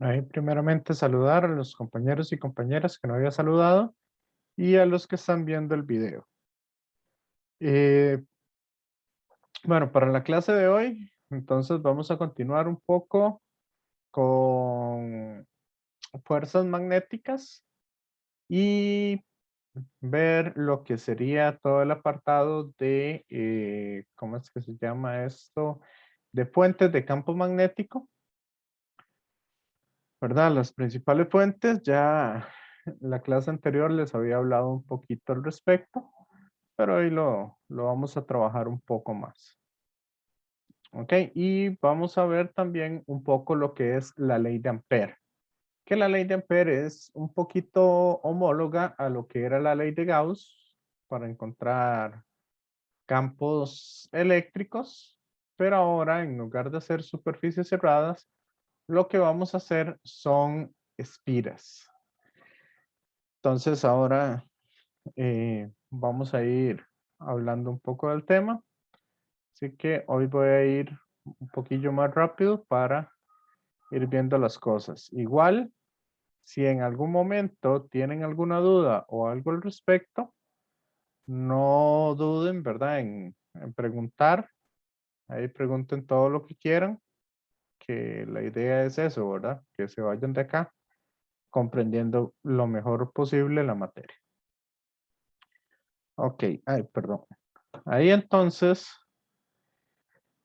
Ahí primeramente saludar a los compañeros y compañeras que no había saludado y a los que están viendo el video. Eh, bueno, para la clase de hoy, entonces vamos a continuar un poco con fuerzas magnéticas y ver lo que sería todo el apartado de, ¿cómo es que se llama esto? De fuentes de campo magnético, ¿verdad? Las principales fuentes, ya en la clase anterior les había hablado un poquito al respecto, pero hoy lo vamos a trabajar un poco más. ¿Ok? Y vamos a ver también un poco lo que es la ley de Ampere, que la ley de Ampere es un poquito homóloga a lo que era la ley de Gauss para encontrar campos eléctricos, pero ahora en lugar de hacer superficies cerradas, lo que vamos a hacer son espiras. Entonces ahora vamos a ir hablando un poco del tema. Así que hoy voy a ir un poquillo más rápido para ir viendo las cosas. Igual, si en algún momento tienen alguna duda o algo al respecto, no duden, ¿verdad? En preguntar. Ahí pregunten todo lo que quieran, que la idea es eso, ¿verdad? Que se vayan de acá comprendiendo lo mejor posible la materia. Ok, ay, perdón. Ahí entonces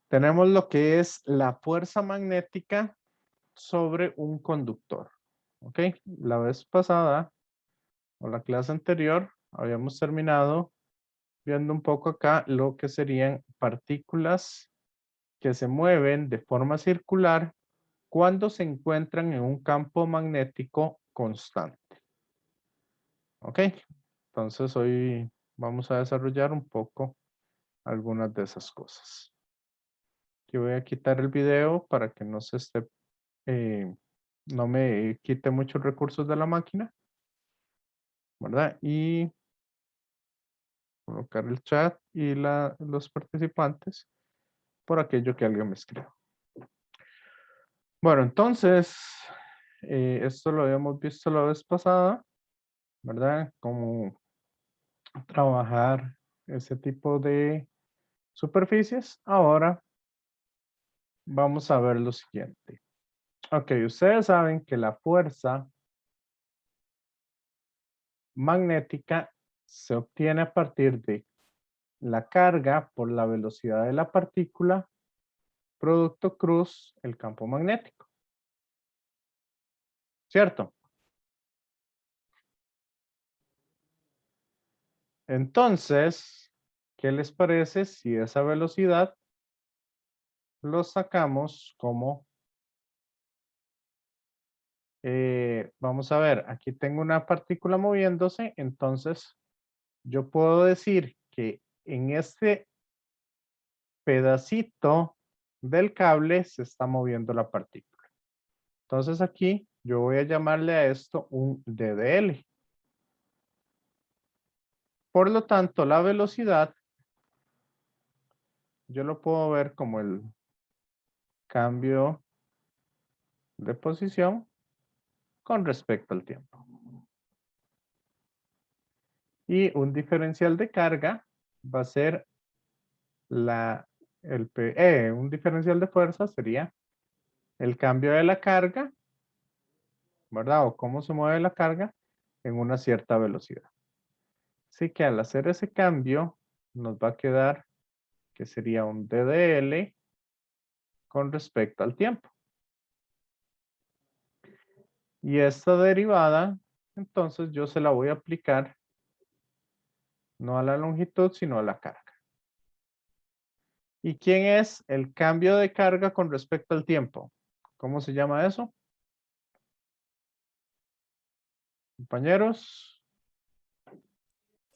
tenemos lo que es la fuerza magnética sobre un conductor. Ok, la vez pasada o la clase anterior habíamos terminado viendo un poco acá lo que serían partículas que se mueven de forma circular cuando se encuentran en un campo magnético constante. Ok, entonces hoy vamos a desarrollar un poco algunas de esas cosas. Yo voy a quitar el video para que no se esté, no me quite muchos recursos de la máquina, ¿verdad? Y colocar el chat y los participantes por aquello que alguien me escriba. Bueno, entonces, esto lo habíamos visto la vez pasada, ¿verdad? Cómo trabajar ese tipo de superficies. Ahora vamos a ver lo siguiente. Ok, ustedes saben que la fuerza magnética se obtiene a partir de la carga por la velocidad de la partícula, producto cruz el campo magnético, ¿cierto? Entonces, ¿qué les parece si esa velocidad lo sacamos como, vamos a ver, aquí tengo una partícula moviéndose, entonces yo puedo decir que en este pedacito del cable se está moviendo la partícula. Entonces aquí yo voy a llamarle a esto un DDL. Por lo tanto, la velocidad yo lo puedo ver como el cambio de posición con respecto al tiempo. Y un diferencial de carga va a ser un diferencial de fuerza sería el cambio de la carga, ¿verdad? O cómo se mueve la carga en una cierta velocidad. Así que al hacer ese cambio, nos va a quedar que sería un DDL con respecto al tiempo. Y esta derivada, entonces yo se la voy a aplicar no a la longitud, sino a la carga. ¿Y quién es el cambio de carga con respecto al tiempo? ¿Cómo se llama eso? Compañeros,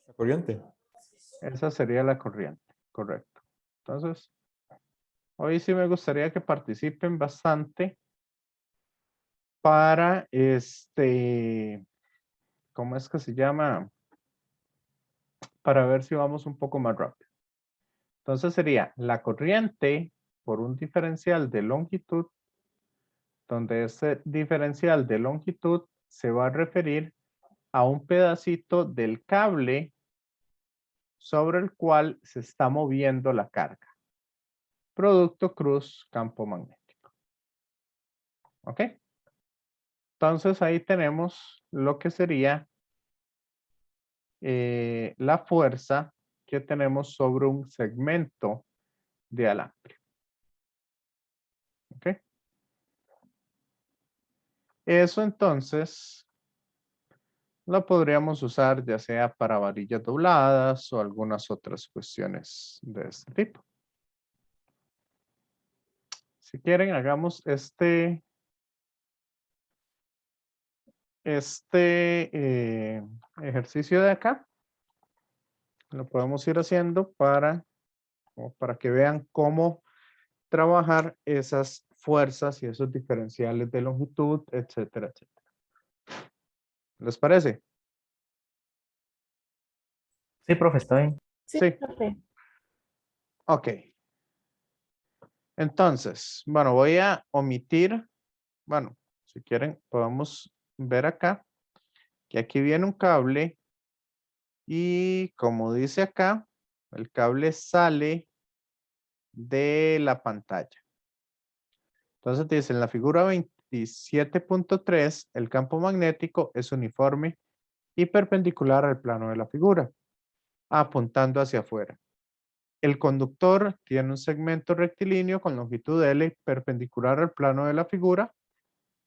La corriente. esa sería la corriente, correcto. Entonces, hoy sí me gustaría que participen bastante para ¿cómo es que se llama? Para ver si vamos un poco más rápido. Entonces sería la corriente por un diferencial de longitud donde este diferencial de longitud se va a referir a un pedacito del cable sobre el cual se está moviendo la carga. Producto cruz campo magnético. ¿Ok? Entonces ahí tenemos lo que sería la fuerza que tenemos sobre un segmento de alambre. ¿Ok? Eso entonces lo podríamos usar ya sea para varillas dobladas o algunas otras cuestiones de este tipo. Si quieren, hagamos este ejercicio de acá. Lo podemos ir haciendo para que vean cómo trabajar esas fuerzas y esos diferenciales de longitud, etcétera, etcétera. ¿Les parece? Sí, profe, está bien. Sí, Sí. profe. Ok. Entonces, bueno, voy a omitir, bueno, si quieren, podemos ver acá que aquí viene un cable y como dice acá, el cable sale de la pantalla. Entonces dice en la figura 27.3, el campo magnético es uniforme y perpendicular al plano de la figura, apuntando hacia afuera. El conductor tiene un segmento rectilíneo con longitud L perpendicular al plano de la figura,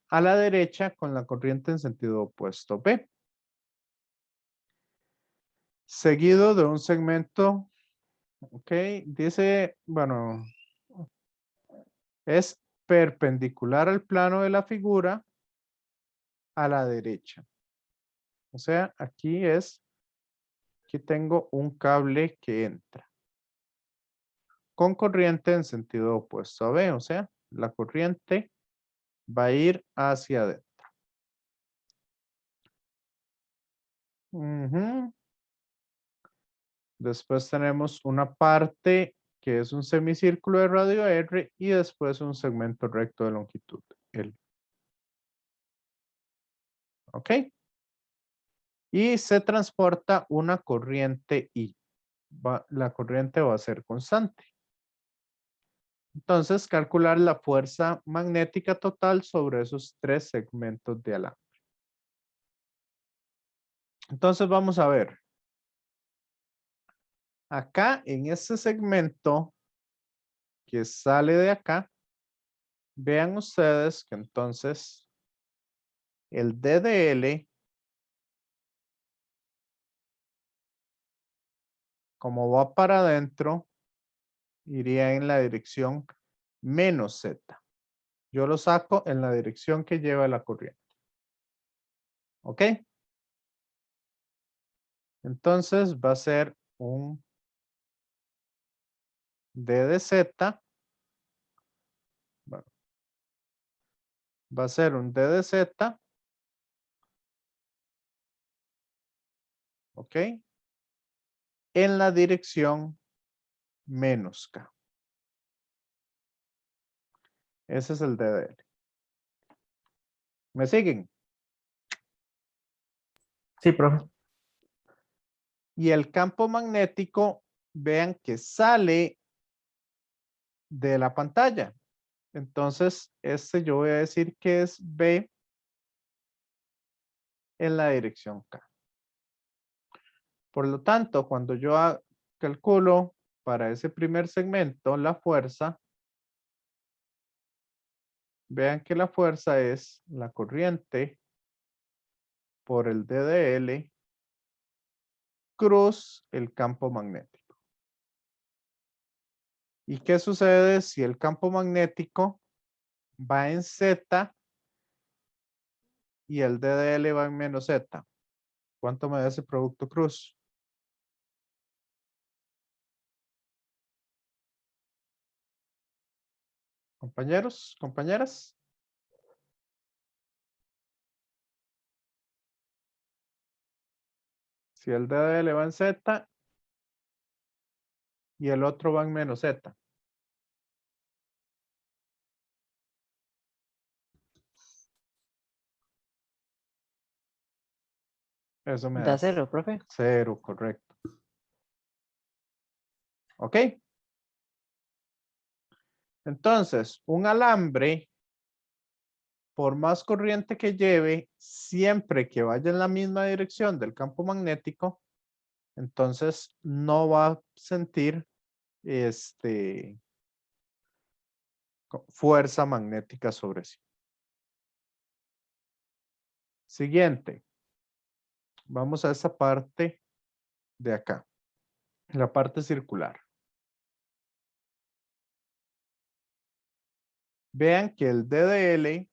a la derecha con la corriente en sentido opuesto B. Seguido de un segmento, ok, dice, bueno, es perpendicular al plano de la figura a la derecha. O sea, aquí tengo un cable que entra con corriente en sentido opuesto a B. O sea, la corriente va a ir hacia adentro. Ujú. Después tenemos una parte que es un semicírculo de radio R y después un segmento recto de longitud L. ¿Ok? Y se transporta una corriente I. La corriente va a ser constante. Entonces, calcular la fuerza magnética total sobre esos tres segmentos de alambre. Entonces, vamos a ver. Acá en este segmento que sale de acá, vean ustedes que entonces el DDL, como va para adentro, iría en la dirección menos Z. Yo lo saco en la dirección que lleva la corriente. ¿Ok? Entonces va a ser un D de Z. Bueno, va a ser un D de Z. ¿Ok? En la dirección menos K. Ese es el DDL. ¿Me siguen? Sí, profe. Y el campo magnético, vean que sale de la pantalla. Entonces, este yo voy a decir que es B en la dirección K. Por lo tanto, cuando yo calculo para ese primer segmento la fuerza, vean que la fuerza es la corriente por el DDL cruz el campo magnético. ¿Y qué sucede si el campo magnético va en Z y el DDL va en menos Z? ¿Cuánto me da ese producto cruz? Compañeros, compañeras. Si el DDL va en Z y el otro va en menos Z. Eso me Da da 0, profe. 0, correcto. ¿Ok? Entonces, un alambre, por más corriente que lleve, siempre que vaya en la misma dirección del campo magnético, entonces no va a sentir fuerza magnética sobre sí. Siguiente. Vamos a esta parte de acá, la parte circular. Vean que el DDL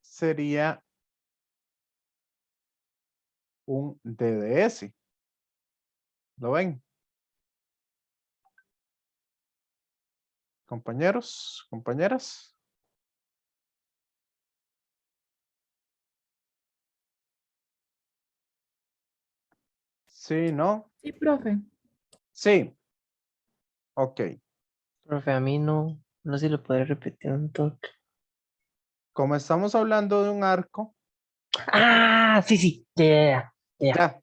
sería un DDS. ¿Lo ven? Compañeros, compañeras. Sí, ¿no? Sí, profe. Sí. Ok. Profe, a mí no sé si lo podré repetir un toque. Como estamos hablando de un arco, Ah, sí, ya. ya.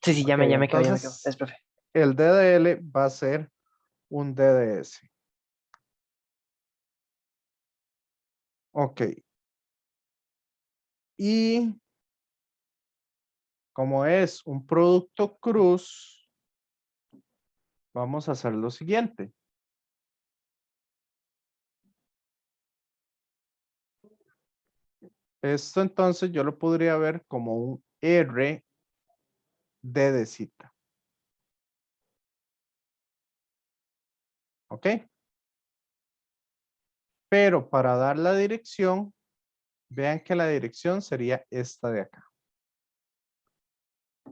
Sí, ya Ok, me quedo. entonces Entonces, profe. el DDL va a ser un DDS. Ok. Y como es un producto cruz, vamos a hacer lo siguiente. Esto entonces yo lo podría ver como un R de cita. ¿Ok? Pero para dar la dirección, vean que la dirección sería esta de acá.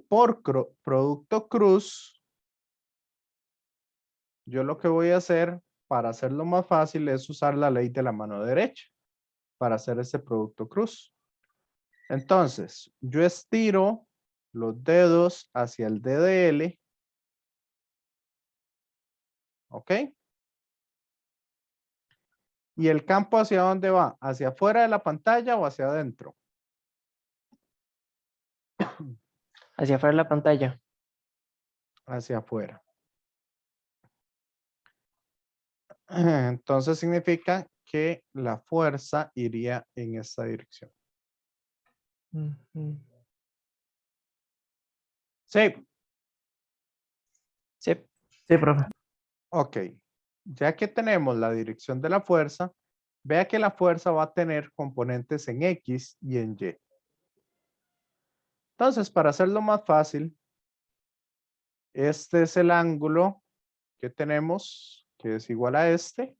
Por producto cruz, yo lo que voy a hacer para hacerlo más fácil es usar la ley de la mano derecha para hacer ese producto cruz. Entonces, yo estiro los dedos hacia el DDL. ¿Ok? ¿Y el campo hacia dónde va? ¿Hacia afuera de la pantalla o hacia adentro? Hacia afuera de la pantalla. Hacia afuera. Entonces significa que la fuerza iría en esta dirección. Ujú. Sí. Sí. Sí, profe. Ok. Ya que tenemos la dirección de la fuerza, vea que la fuerza va a tener componentes en X y en Y. Entonces, para hacerlo más fácil, este es el ángulo que tenemos, que es igual a este.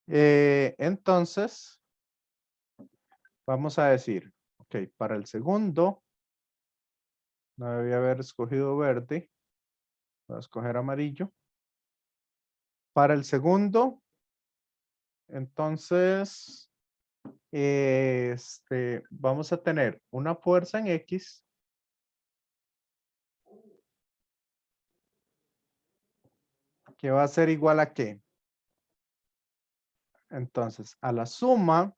Entonces, vamos a decir, ok, para el segundo, no debía haber escogido verde, voy a escoger amarillo. Para el segundo, entonces, vamos a tener una fuerza en X que va a ser igual a ¿qué? Entonces, a la suma,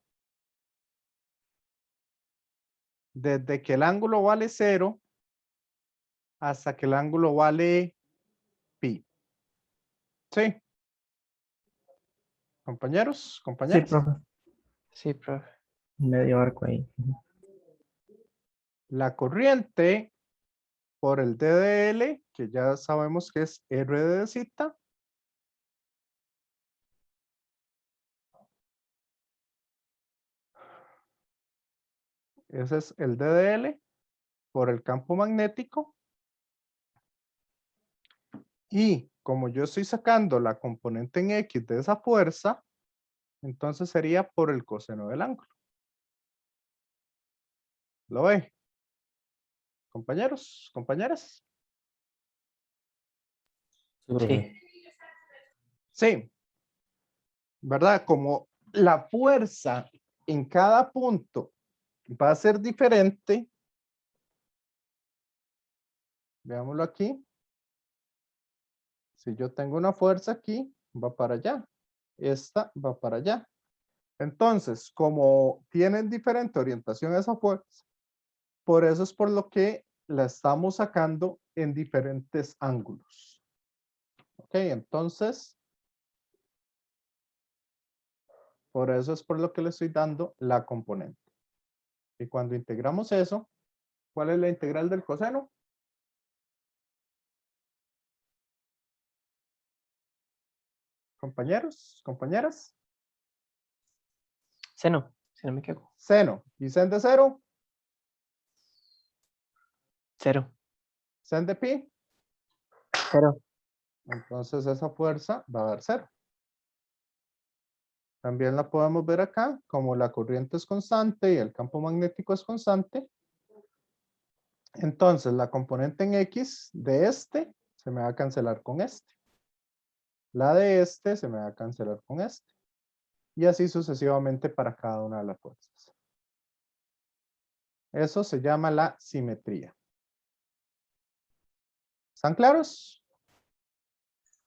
desde que el ángulo vale 0 hasta que el ángulo vale pi. ¿Sí? Compañeros, Sí, compañeras. profe. Sí, profe. Medio arco ahí. La corriente por el DDL, que ya sabemos que es R de cita, ese es el DDL por el campo magnético. Y como yo estoy sacando la componente en X de esa fuerza, entonces sería por el coseno del ángulo. ¿Lo ve? Compañeros, compañeras. Sí, profe. Sí, ¿verdad? Como la fuerza en cada punto va a ser diferente. Veámoslo aquí. Si yo tengo una fuerza aquí, va para allá. Esta va para allá. Entonces, como tienen diferente orientación esa fuerza, por eso es por lo que la estamos sacando en diferentes ángulos. Ok, entonces, por eso es por lo que le estoy dando la componente. Y cuando integramos eso, ¿cuál es la integral del coseno? Compañeros, compañeras. Seno, si no me equivoco. Seno. ¿Y sen de 0? 0. Sen de pi. 0. Entonces esa fuerza va a dar 0. También la podemos ver acá, como la corriente es constante y el campo magnético es constante. Entonces la componente en X de este se me va a cancelar con este. La de este se me va a cancelar con este. Y así sucesivamente para cada una de las fuerzas. Eso se llama la simetría. ¿Están claros?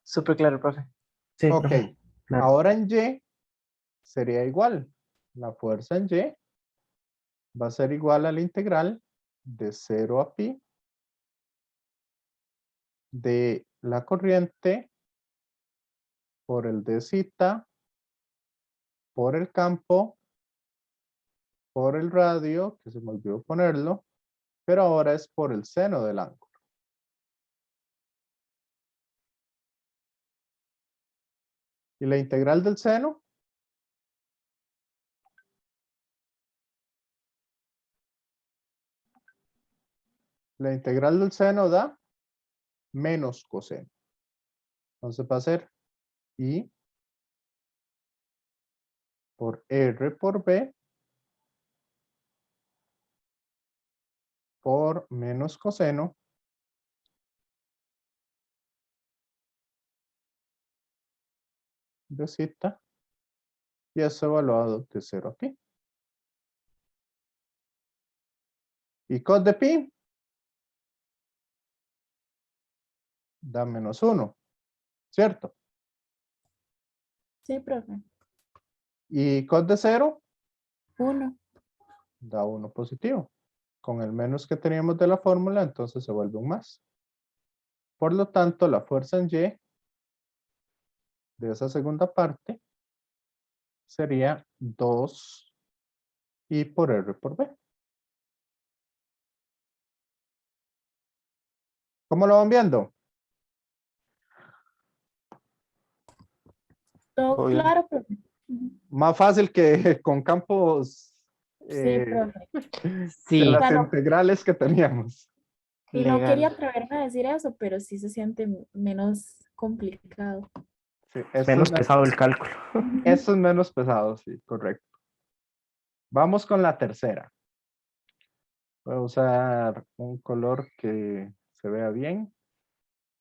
Súper claro, profe. Sí, Ok. profe. Claro. Ahora en Y sería igual. La fuerza en Y va a ser igual a la integral de 0 a pi de la corriente por el de zeta, por el campo, por el radio, que se me olvidó ponerlo, pero ahora es por el seno del ángulo. ¿Y la integral del seno? La integral del seno da menos coseno. Entonces va a ser I por R por B por menos coseno de zeta y eso evaluado de 0 a pi. Y cos de pi da menos 1, ¿cierto? Sí, profe. Y cos de 0 1. da 1 positivo. Con el menos que teníamos de la fórmula, entonces se vuelve un más. Por lo tanto, la fuerza en Y de esa segunda parte sería 2 I por R por B. ¿Cómo lo van viendo? ¿Todo Obvio. claro, profe? Ujú. Más fácil que con campos Sí, de profe. Sí, las sea, no- integrales que teníamos. Y no quería legal. atreverme a decir eso, pero sí se siente menos complicado. Sí, esto Menos pesado el cálculo. esto es menos pesado, sí, correcto. Vamos con la tercera. Voy a usar un color que se vea bien.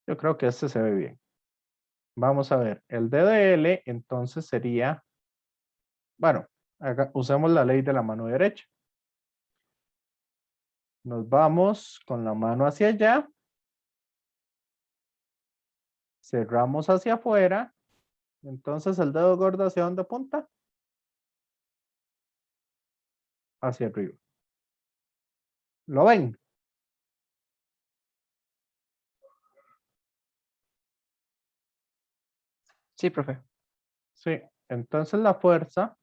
Yo creo que este se ve bien. Vamos a ver, el DDL entonces sería, bueno, usemos la ley de la mano derecha. Nos vamos con la mano hacia allá. Cerramos hacia afuera. Entonces el dedo gordo ¿hacia dónde apunta? Hacia arriba. ¿Lo ven? Sí, profe. Sí. Entonces la fuerza,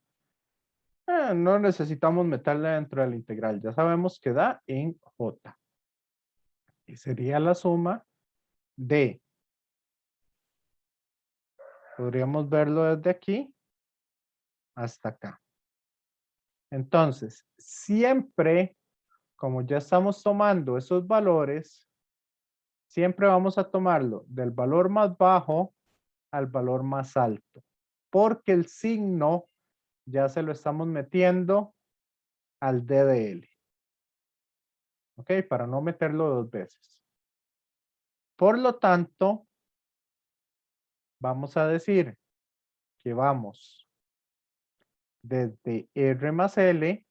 no necesitamos meterla dentro de la integral. Ya sabemos que da en J. Y sería la suma de, podríamos verlo desde aquí hasta acá. Entonces, siempre, como ya estamos tomando esos valores, siempre vamos a tomarlo del valor más bajo al valor más alto, porque el signo ya se lo estamos metiendo al DDL. ¿Ok? Para no meterlo dos veces. Por lo tanto, vamos a decir que vamos desde R más L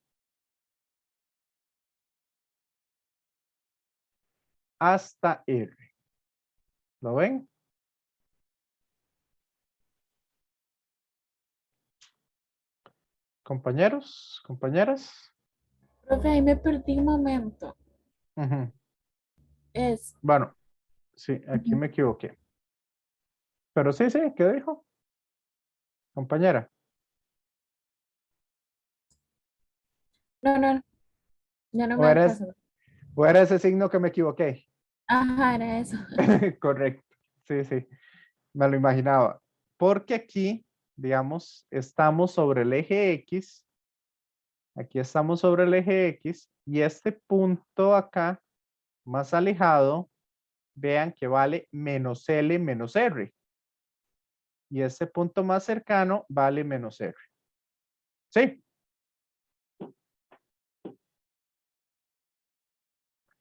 hasta R. ¿Lo ven? Compañeros, compañeras. Profe, ahí me perdí un momento. Ujú. Es, Bueno, sí, aquí me equivoqué. Pero sí, sí, ¿qué dijo? Compañera. no, no, ya no ¿O me eres, alcanza. o era ese signo que me equivoqué? Ajá, era eso. Correcto. Sí, sí. Me lo imaginaba. Porque aquí, digamos, estamos sobre el eje X. Aquí estamos sobre el eje X. Y este punto acá, más alejado, vean que vale menos L menos R. Y este punto más cercano vale menos R. ¿Sí? Sí, profe.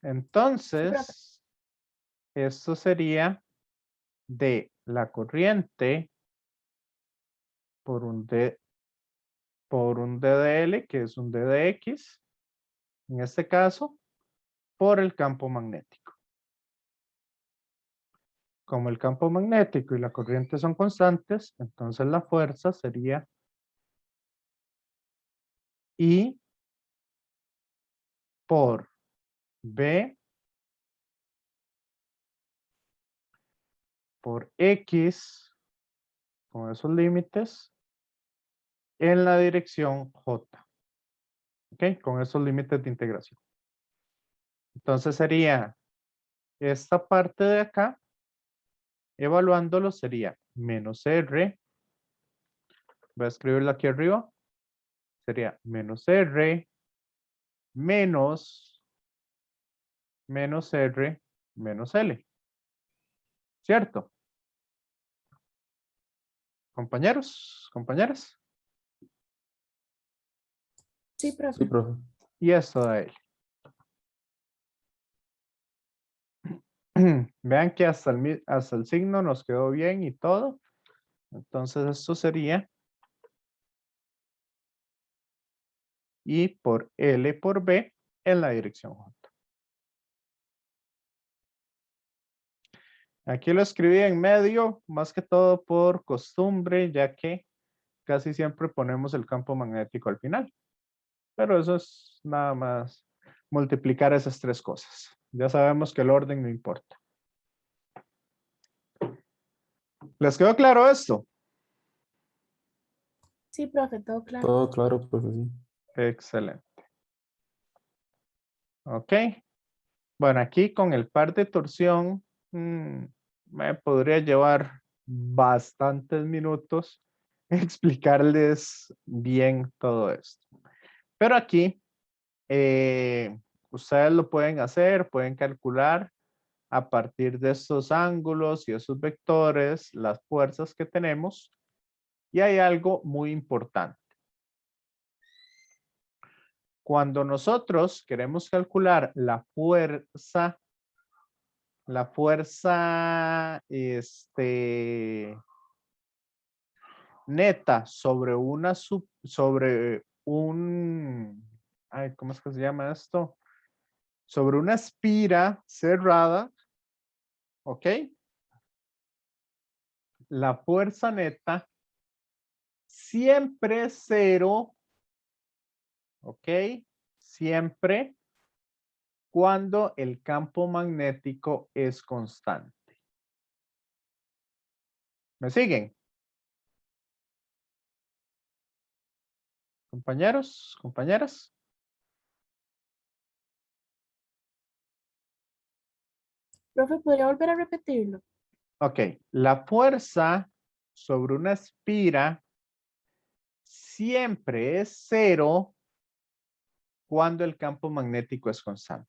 Entonces, esto sería de la corriente por un D de L, que es un D de X, en este caso, por el campo magnético. Como el campo magnético y la corriente son constantes, entonces la fuerza sería I por B por X, con esos límites, en la dirección J. ¿Ok? Con esos límites de integración. Entonces sería esta parte de acá, evaluándolo sería menos R, voy a escribirlo aquí arriba, sería menos R menos R menos L. ¿Cierto? Compañeros, compañeras. Sí, Sí, profe. profe. Y esto da L. Vean que hasta el signo nos quedó bien y todo. Entonces esto sería I por L por B en la dirección J. Aquí lo escribí en medio, más que todo por costumbre, ya que casi siempre ponemos el campo magnético al final. Pero eso es nada más multiplicar esas tres cosas. Ya sabemos que el orden no importa. ¿Les quedó claro esto? Sí, profe, todo claro. Todo claro, profe, sí. Excelente. Ok. Bueno, aquí con el par de torsión me podría llevar bastantes minutos explicarles bien todo esto. Pero aquí ustedes lo pueden hacer, pueden calcular a partir de estos ángulos y esos vectores las fuerzas que tenemos. Y hay algo muy importante. Cuando nosotros queremos calcular la fuerza neta sobre ¿cómo es que se llama esto? Sobre una espira cerrada, ¿ok? La fuerza neta siempre es cero, ¿ok? Siempre cuando el campo magnético es constante. ¿Me siguen? Compañeros, compañeras. Profe, ¿podría volver a repetirlo? Ok, la fuerza sobre una espira siempre es cero cuando el campo magnético es constante.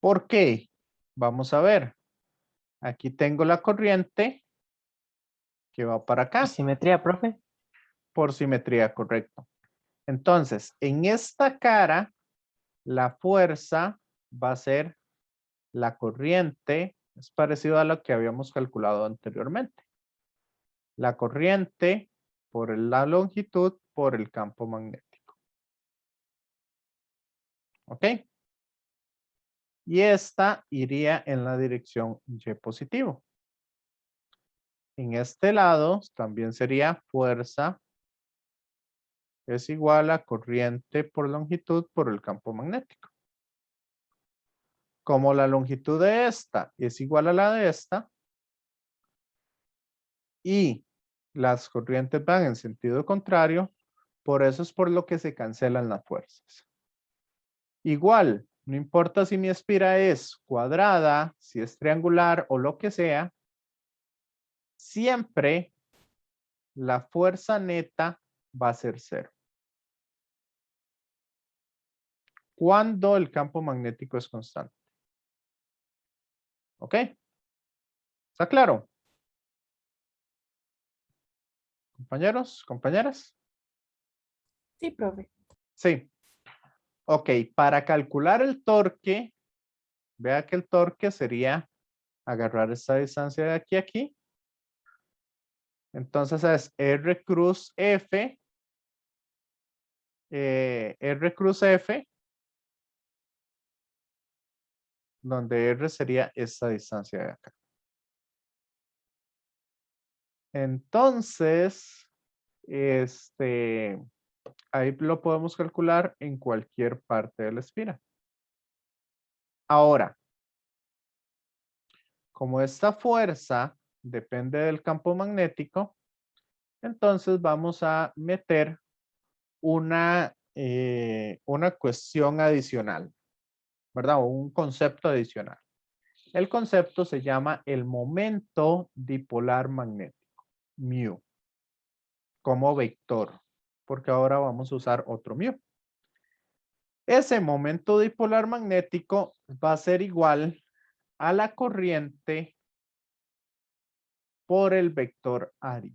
¿Por qué? Vamos a ver. Aquí tengo la corriente que va para acá, Simetría, profe. por simetría, correcto. Entonces, en esta cara, la fuerza va a ser la corriente, es parecido a lo que habíamos calculado anteriormente. La corriente por la longitud por el campo magnético. ¿Ok? Y esta iría en la dirección Y positivo. En este lado también sería fuerza es igual a corriente por longitud por el campo magnético. Como la longitud de esta es igual a la de esta y las corrientes van en sentido contrario, por eso es por lo que se cancelan las fuerzas. Igual, no importa si mi espira es cuadrada, si es triangular o lo que sea, siempre la fuerza neta va a ser cero. Cuando el campo magnético es constante. ¿Ok? ¿Está claro? Compañeros, compañeras. Sí, profe. Sí. Ok, para calcular el torque, vea que el torque sería agarrar esta distancia de aquí a aquí. Entonces es R cruz F, R cruz F, donde R sería esta distancia de acá. Entonces, ahí lo podemos calcular en cualquier parte de la espira. Ahora, como esta fuerza depende del campo magnético, entonces vamos a meter una cuestión adicional, ¿verdad? O un concepto adicional. El concepto se llama el momento dipolar magnético, mu, como vector, porque ahora vamos a usar otro mu. Ese momento dipolar magnético va a ser igual a la corriente por el vector área.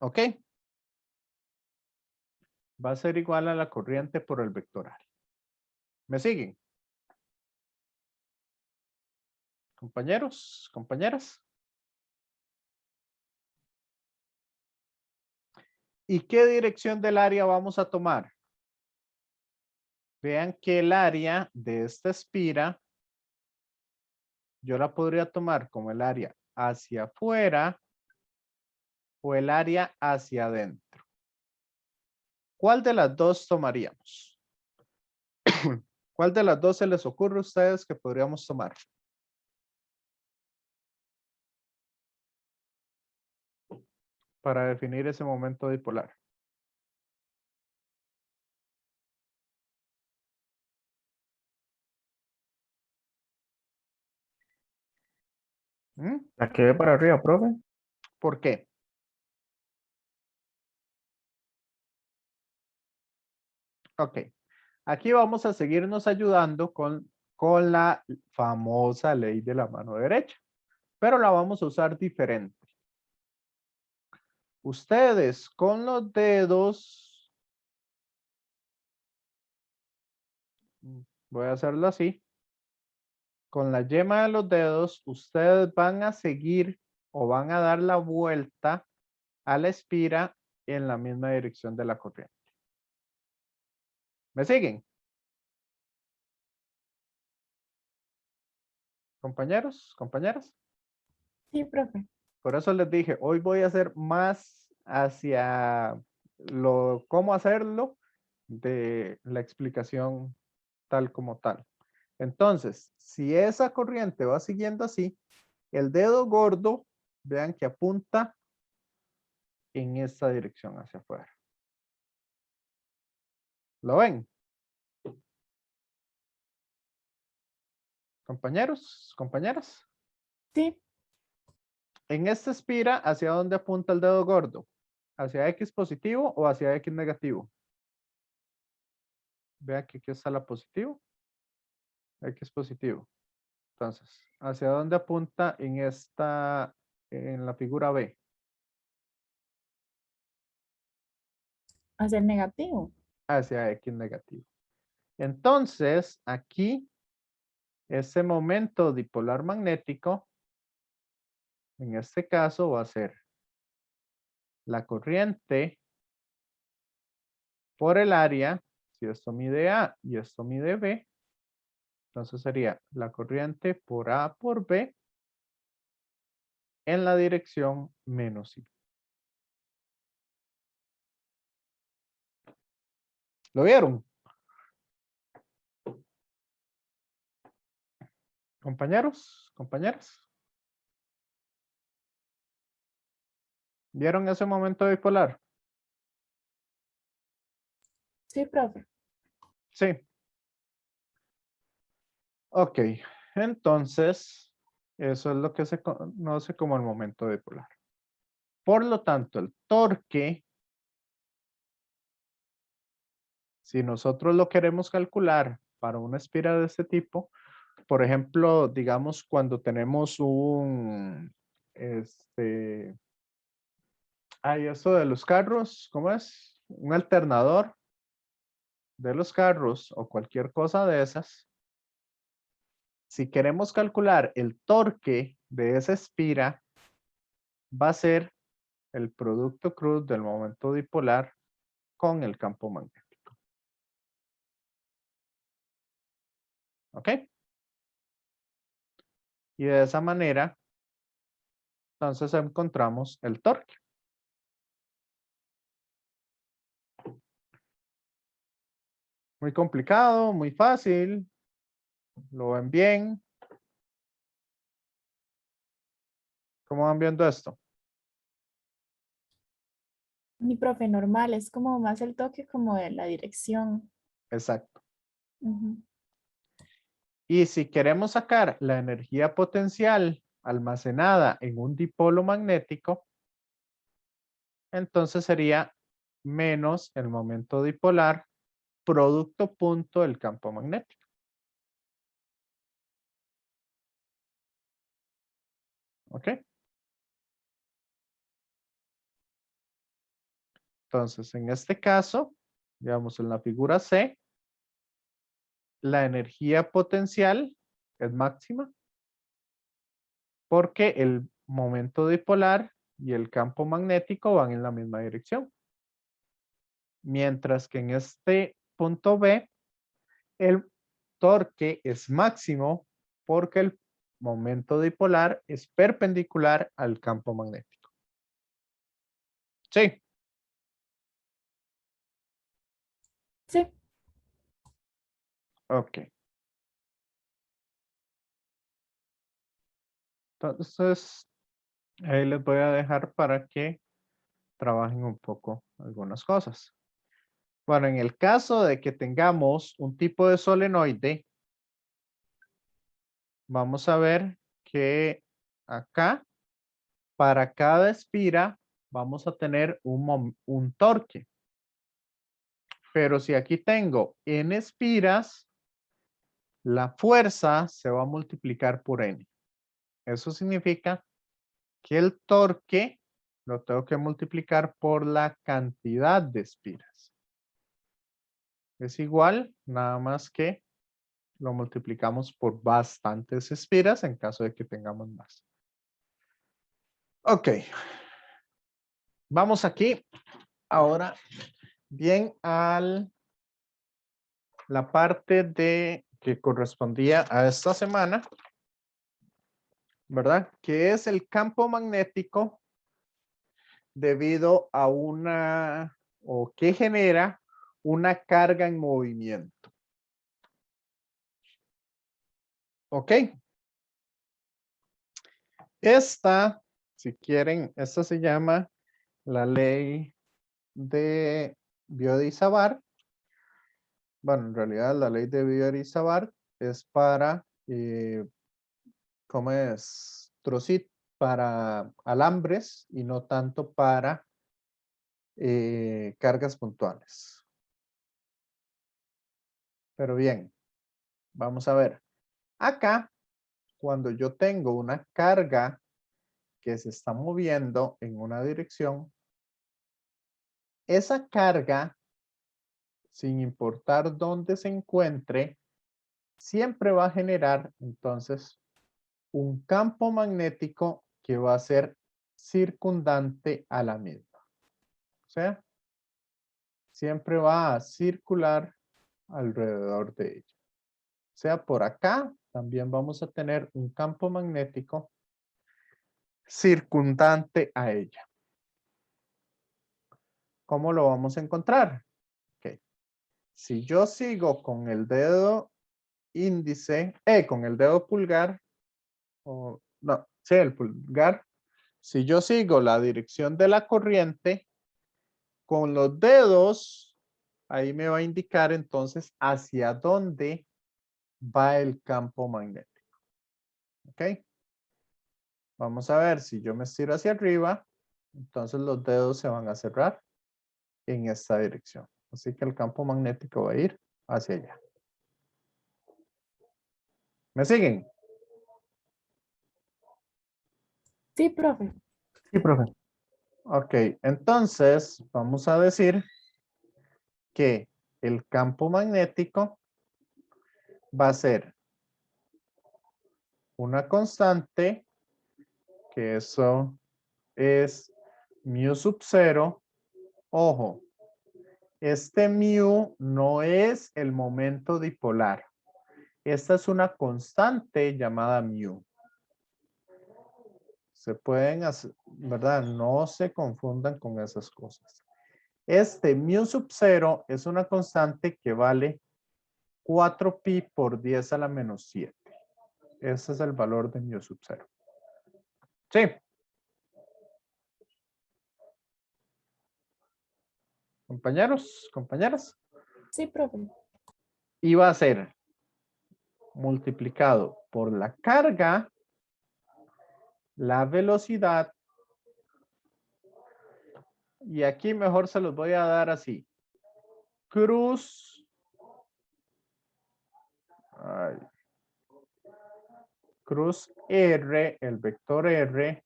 ¿Ok? Va a ser igual a la corriente por el vector área. ¿Me siguen? Compañeros, compañeras. ¿Y qué dirección del área vamos a tomar? Vean que el área de esta espira, yo la podría tomar como el área hacia afuera o el área hacia adentro. ¿Cuál de las dos tomaríamos? ¿Cuál de las dos se les ocurre a ustedes que podríamos tomar? Para definir ese momento dipolar. ¿Mm? La que ve para arriba, profe. ¿Por qué? Ok. Aquí vamos a seguirnos ayudando con la famosa ley de la mano derecha, pero la vamos a usar diferente. Ustedes con los dedos, voy a hacerlo así, con la yema de los dedos, ustedes van a seguir o van a dar la vuelta a la espira en la misma dirección de la corriente. ¿Me siguen? Compañeros, compañeras. Sí, profe. Por eso les dije, hoy voy a hacer más hacia cómo hacerlo de la explicación tal como tal. Entonces, si esa corriente va siguiendo así, el dedo gordo, vean que apunta en esta dirección hacia afuera. ¿Lo ven? Compañeros, compañeras. Sí, En esta espira, ¿hacia dónde apunta el dedo gordo? ¿Hacia X positivo o hacia X negativo? Vean que aquí está la positivo. X positivo. Entonces, ¿hacia dónde apunta en la figura B? hacia el negativo. Hacia X negativo. Entonces, aquí, ese momento dipolar magnético, en este caso va a ser la corriente por el área, si esto mide A y esto mide B, entonces sería la corriente por A por B en la dirección menos I. ¿Lo vieron? Compañeros, compañeras. ¿Vieron ese momento bipolar? Sí, profe. Sí. Ok, entonces eso es lo que se conoce como el momento bipolar. Por lo tanto, el torque, si nosotros lo queremos calcular para una espira de este tipo, por ejemplo, digamos cuando tenemos un, eso de los carros, ¿cómo es? Un alternador de los carros o cualquier cosa de esas. Si queremos calcular el torque de esa espira, va a ser el producto cruz del momento dipolar con el campo magnético. ¿Ok? Y de esa manera, entonces encontramos el torque. Muy complicado, muy fácil. ¿Lo ven bien? ¿Cómo van viendo esto? Mi profe, normal, es como más el toque como de la dirección. Exacto. Ujú. Y si queremos sacar la energía potencial almacenada en un dipolo magnético, entonces sería menos el momento dipolar producto punto del campo magnético. ¿Ok? Entonces, en este caso, digamos en la figura C, la energía potencial es máxima porque el momento dipolar y el campo magnético van en la misma dirección. Mientras que en este punto B, el torque es máximo porque el momento dipolar es perpendicular al campo magnético. Sí. Sí, Ok. Entonces, ahí les voy a dejar para que trabajen un poco algunas cosas. Bueno, en el caso de que tengamos un tipo de solenoide, vamos a ver que acá, para cada espira, vamos a tener un torque. Pero si aquí tengo n espiras, la fuerza se va a multiplicar por n. Eso significa que el torque lo tengo que multiplicar por la cantidad de espiras. Es igual, nada más que lo multiplicamos por bastantes espiras en caso de que tengamos más. Ok. Vamos aquí ahora bien a la parte de que correspondía a esta semana, ¿verdad? Que es el campo magnético debido a una o que genera una carga en movimiento. ¿Ok? Esta, si quieren, esta se llama la ley de Biot-Savart. Bueno, en realidad la ley de Biot-Savart es para, ¿cómo es? Para alambres y no tanto para cargas puntuales. Pero bien, vamos a ver. Acá, cuando yo tengo una carga que se está moviendo en una dirección, esa carga, sin importar dónde se encuentre, siempre va a generar entonces un campo magnético que va a ser circundante a la misma. O sea, siempre va a circular alrededor de ella. O sea, por acá también vamos a tener un campo magnético circundante a ella. ¿Cómo lo vamos a encontrar? Ok. Si yo sigo con el dedo índice, con el dedo pulgar, o no, sí, el pulgar. Si yo sigo la dirección de la corriente, con los dedos, ahí me va a indicar entonces hacia dónde va el campo magnético. ¿Ok? Vamos a ver, si yo me estiro hacia arriba, entonces los dedos se van a cerrar en esta dirección. Así que el campo magnético va a ir hacia allá. ¿Me siguen? Sí, profe. Sí, profe. Ok, entonces vamos a decir que el campo magnético va a ser una constante, que eso es mu sub 0. Ojo, este mu no es el momento dipolar. Esta es una constante llamada mu. Se pueden hacer, ¿verdad? No se confundan con esas cosas. Este mu sub 0 es una constante que vale 4pi por 10 a la menos 7. Ese es el valor de mu sub 0. Sí. Compañeros, compañeras. Sí, profe. Y va a ser multiplicado por la carga, la velocidad, y aquí mejor se los voy a dar así. Cruz. Ay, cruz R, el vector R,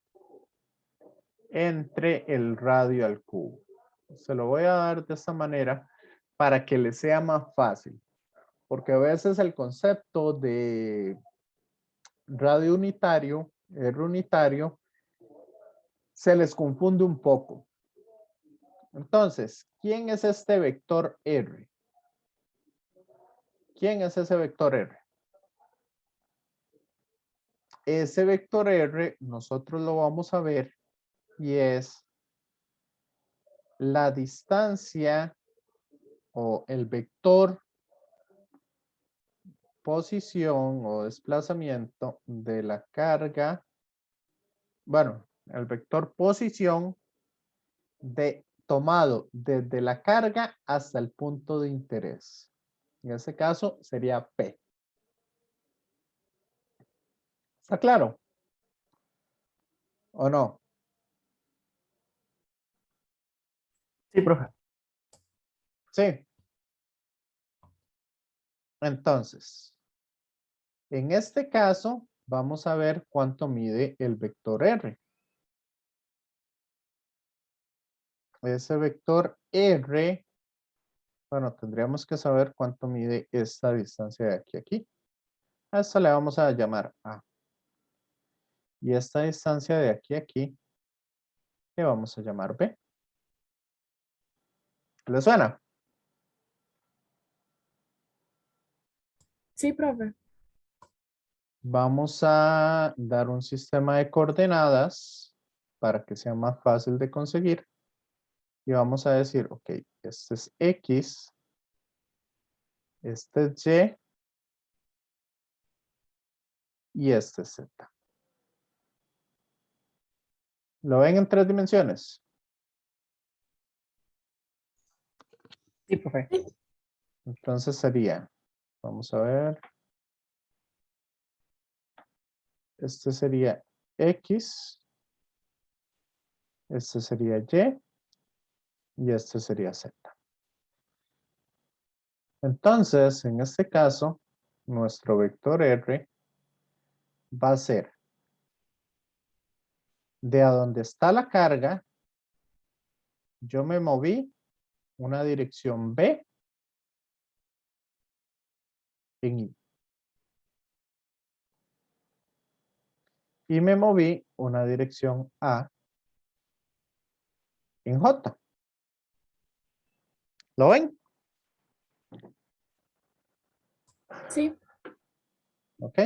entre el radio al cubo. Se lo voy a dar de esta manera para que le sea más fácil. Porque a veces el concepto de radio unitario, R unitario, se les confunde un poco. Entonces, ¿quién es este vector R? ¿Quién es ese vector R? Ese vector R nosotros lo vamos a ver y es la distancia o el vector posición o desplazamiento de la carga, bueno, el vector posición tomado desde la carga hasta el punto de interés. En este caso sería P. ¿Está claro? ¿O no? Sí, profe. Sí. Entonces, en este caso, vamos a ver cuánto mide el vector R. Ese vector R, bueno, tendríamos que saber cuánto mide esta distancia de aquí a aquí. A esta le vamos a llamar A. Y esta distancia de aquí a aquí, le vamos a llamar B. ¿Le suena? Sí, profe. Vamos a dar un sistema de coordenadas para que sea más fácil de conseguir. Y vamos a decir, ok, este es X, este es Y este es Z. ¿Lo ven en 3 dimensiones? Sí, profe. Entonces sería, vamos a ver, este sería X, este sería y este sería Z. Entonces, en este caso, nuestro vector R va a ser de a donde está la carga, yo me moví una dirección B en Y. Y me moví una dirección A en J. ¿Lo ven? Sí. Ok.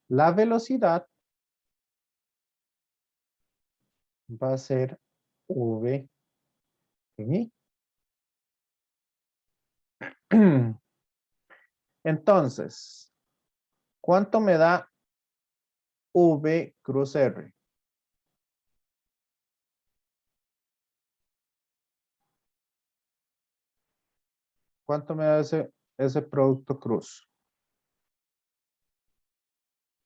La velocidad va a ser V en I. Entonces, ¿cuánto me da V cruz R? ¿Cuánto me da ese producto cruz?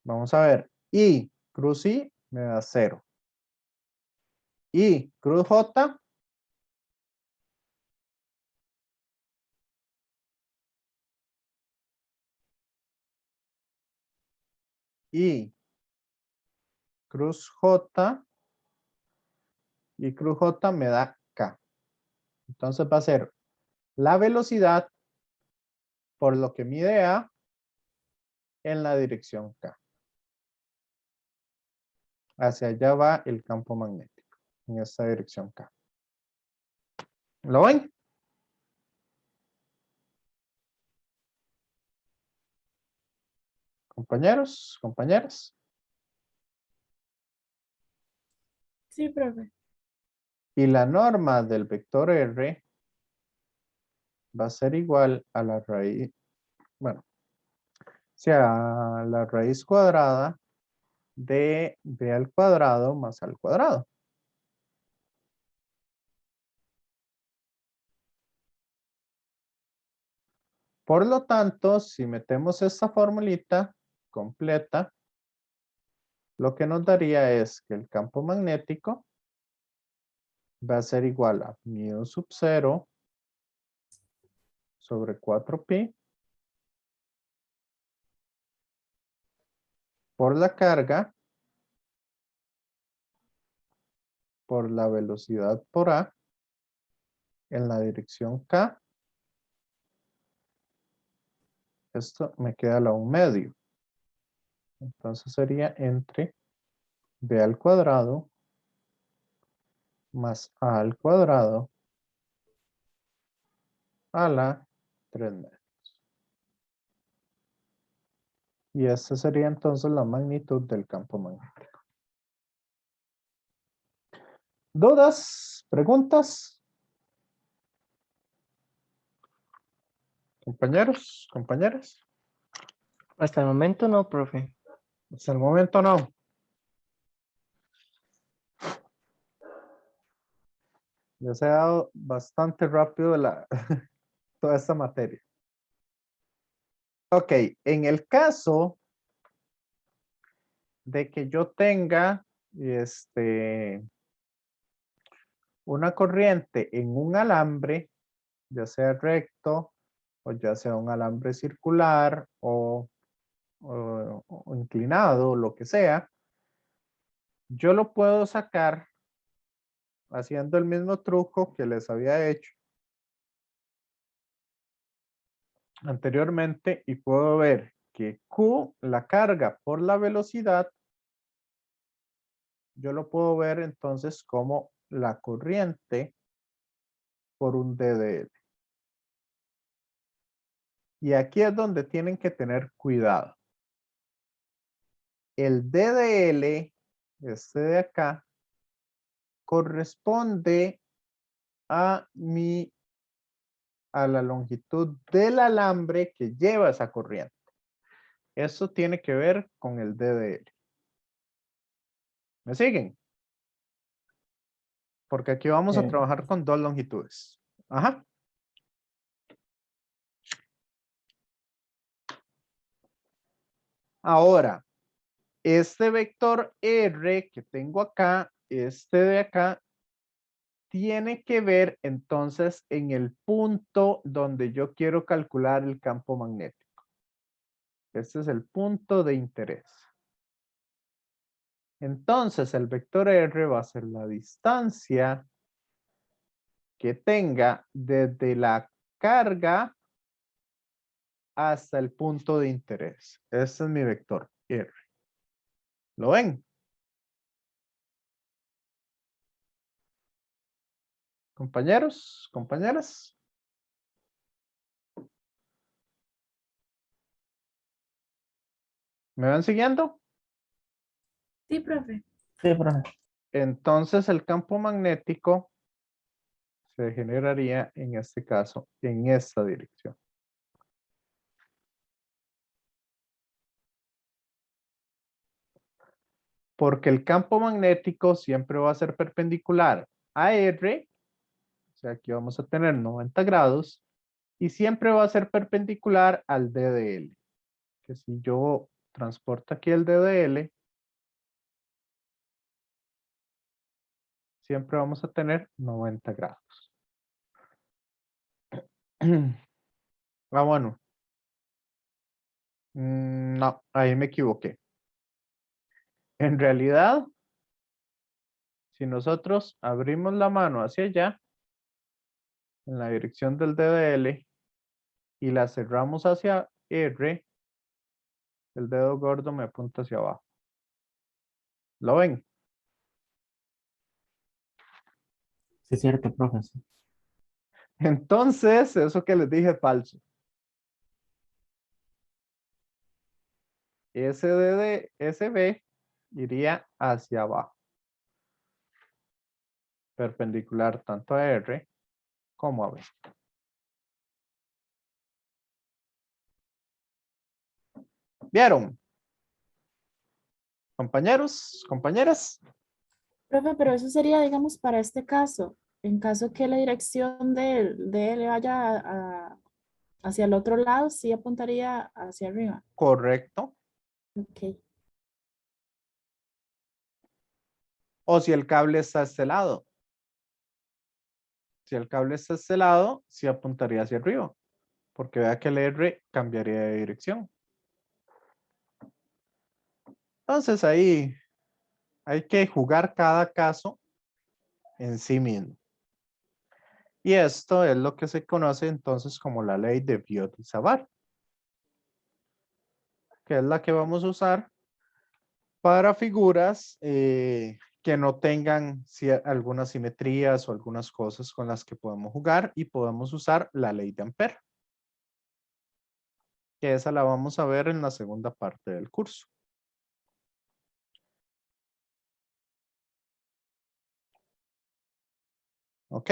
Vamos a ver. I cruz I me da 0. I cruz J. I cruz J. Y cruz J me da K. Entonces va a ser la velocidad por lo que mide A en la dirección K. Hacia allá va el campo magnético, en esta dirección K. ¿Lo ven? Compañeros, compañeras. Sí, profe. Y la norma del vector R va a ser igual a la raíz, bueno, sea la raíz cuadrada de B al cuadrado más al cuadrado. Por lo tanto, si metemos esta formulita completa, lo que nos daría es que el campo magnético va a ser igual a mu sub 0 sobre 4pi por la carga por la velocidad por A en la dirección K. Esto me queda la 1 medio. Entonces sería entre B al cuadrado más A al cuadrado a la 3 medios. Y esta sería entonces la magnitud del campo magnético. ¿Dudas? ¿Preguntas? Compañeros, compañeras. Hasta el momento no, profe. Hasta el momento no. Ya se ha dado bastante rápido toda esta materia. Ok, en el caso de que yo tenga una corriente en un alambre, ya sea recto o ya sea un alambre circular o inclinado, lo que sea, yo lo puedo sacar haciendo el mismo truco que les había hecho anteriormente y puedo ver que Q, la carga por la velocidad, yo lo puedo ver entonces como la corriente por un DDL. Y aquí es donde tienen que tener cuidado. El DDL, este de acá, corresponde a la longitud del alambre que lleva esa corriente. Eso tiene que ver con el DDL. ¿Me siguen? Porque aquí vamos a trabajar con dos longitudes. Ajá. Ahora, este vector R que tengo acá, este de acá, tiene que ver entonces en el punto donde yo quiero calcular el campo magnético. Este es el punto de interés. Entonces el vector R va a ser la distancia que tenga desde la carga hasta el punto de interés. Este es mi vector R. ¿Lo ven? Compañeros, compañeras. ¿Me van siguiendo? Sí, profe. Sí, profe. entonces el campo magnético se generaría en este caso en esta dirección. Porque el campo magnético siempre va a ser perpendicular a R, o sea, aquí vamos a tener 90 grados, y siempre va a ser perpendicular al D de L. Que si yo transporto aquí el D de L, siempre vamos a tener 90 grados. Ah, bueno. No, ahí me equivoqué. En realidad, si nosotros abrimos la mano hacia allá, en la dirección del D de L, y la cerramos hacia R, el dedo gordo me apunta hacia abajo. ¿Lo ven? Sí, es cierto, profe. Sí. Entonces, eso que les dije es falso. SB iría hacia abajo, perpendicular tanto a R como a B. ¿Vieron? Compañeros, compañeras. Profe, pero eso sería, digamos, para este caso. En caso que la dirección de él vaya hacia el otro lado, sí apuntaría hacia arriba. Correcto. Ok. O si el cable está a este lado. Si el cable está a este lado, sí apuntaría hacia arriba. Porque vea que el R cambiaría de dirección. Entonces ahí hay que jugar cada caso en sí mismo. Y esto es lo que se conoce entonces como la ley de Biot y Savart, que es la que vamos a usar para figuras que no tengan algunas simetrías o algunas cosas con las que podemos jugar, y podemos usar la ley de Ampère, que esa la vamos a ver en la segunda parte del curso. ¿Ok?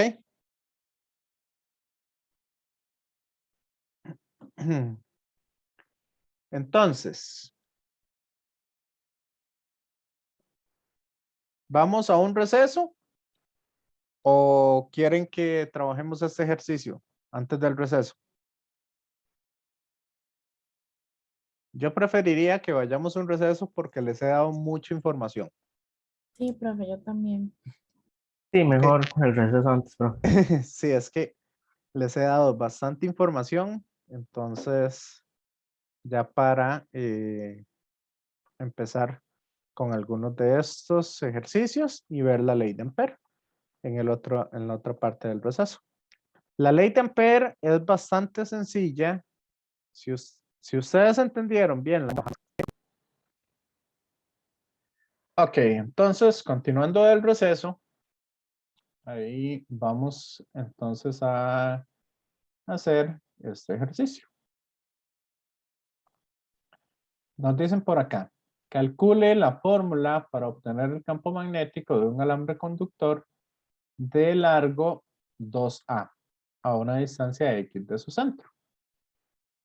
Entonces, ¿vamos a un receso o quieren que trabajemos este ejercicio antes del receso? Yo preferiría que vayamos a un receso porque les he dado mucha información. Sí, profe, yo también. Sí, ¿Ok? mejor con el receso antes, profe. Sí, es que les he dado bastante información, entonces ya para empezar con algunos de estos ejercicios y ver la ley de Ampère en la otra parte del receso. La ley de Ampère es bastante sencilla. Si ustedes entendieron bien. Ok, entonces continuando el receso, ahí vamos entonces a hacer este ejercicio. Nos dicen por acá, calcule la fórmula para obtener el campo magnético de un alambre conductor de largo 2A a una distancia X de su centro.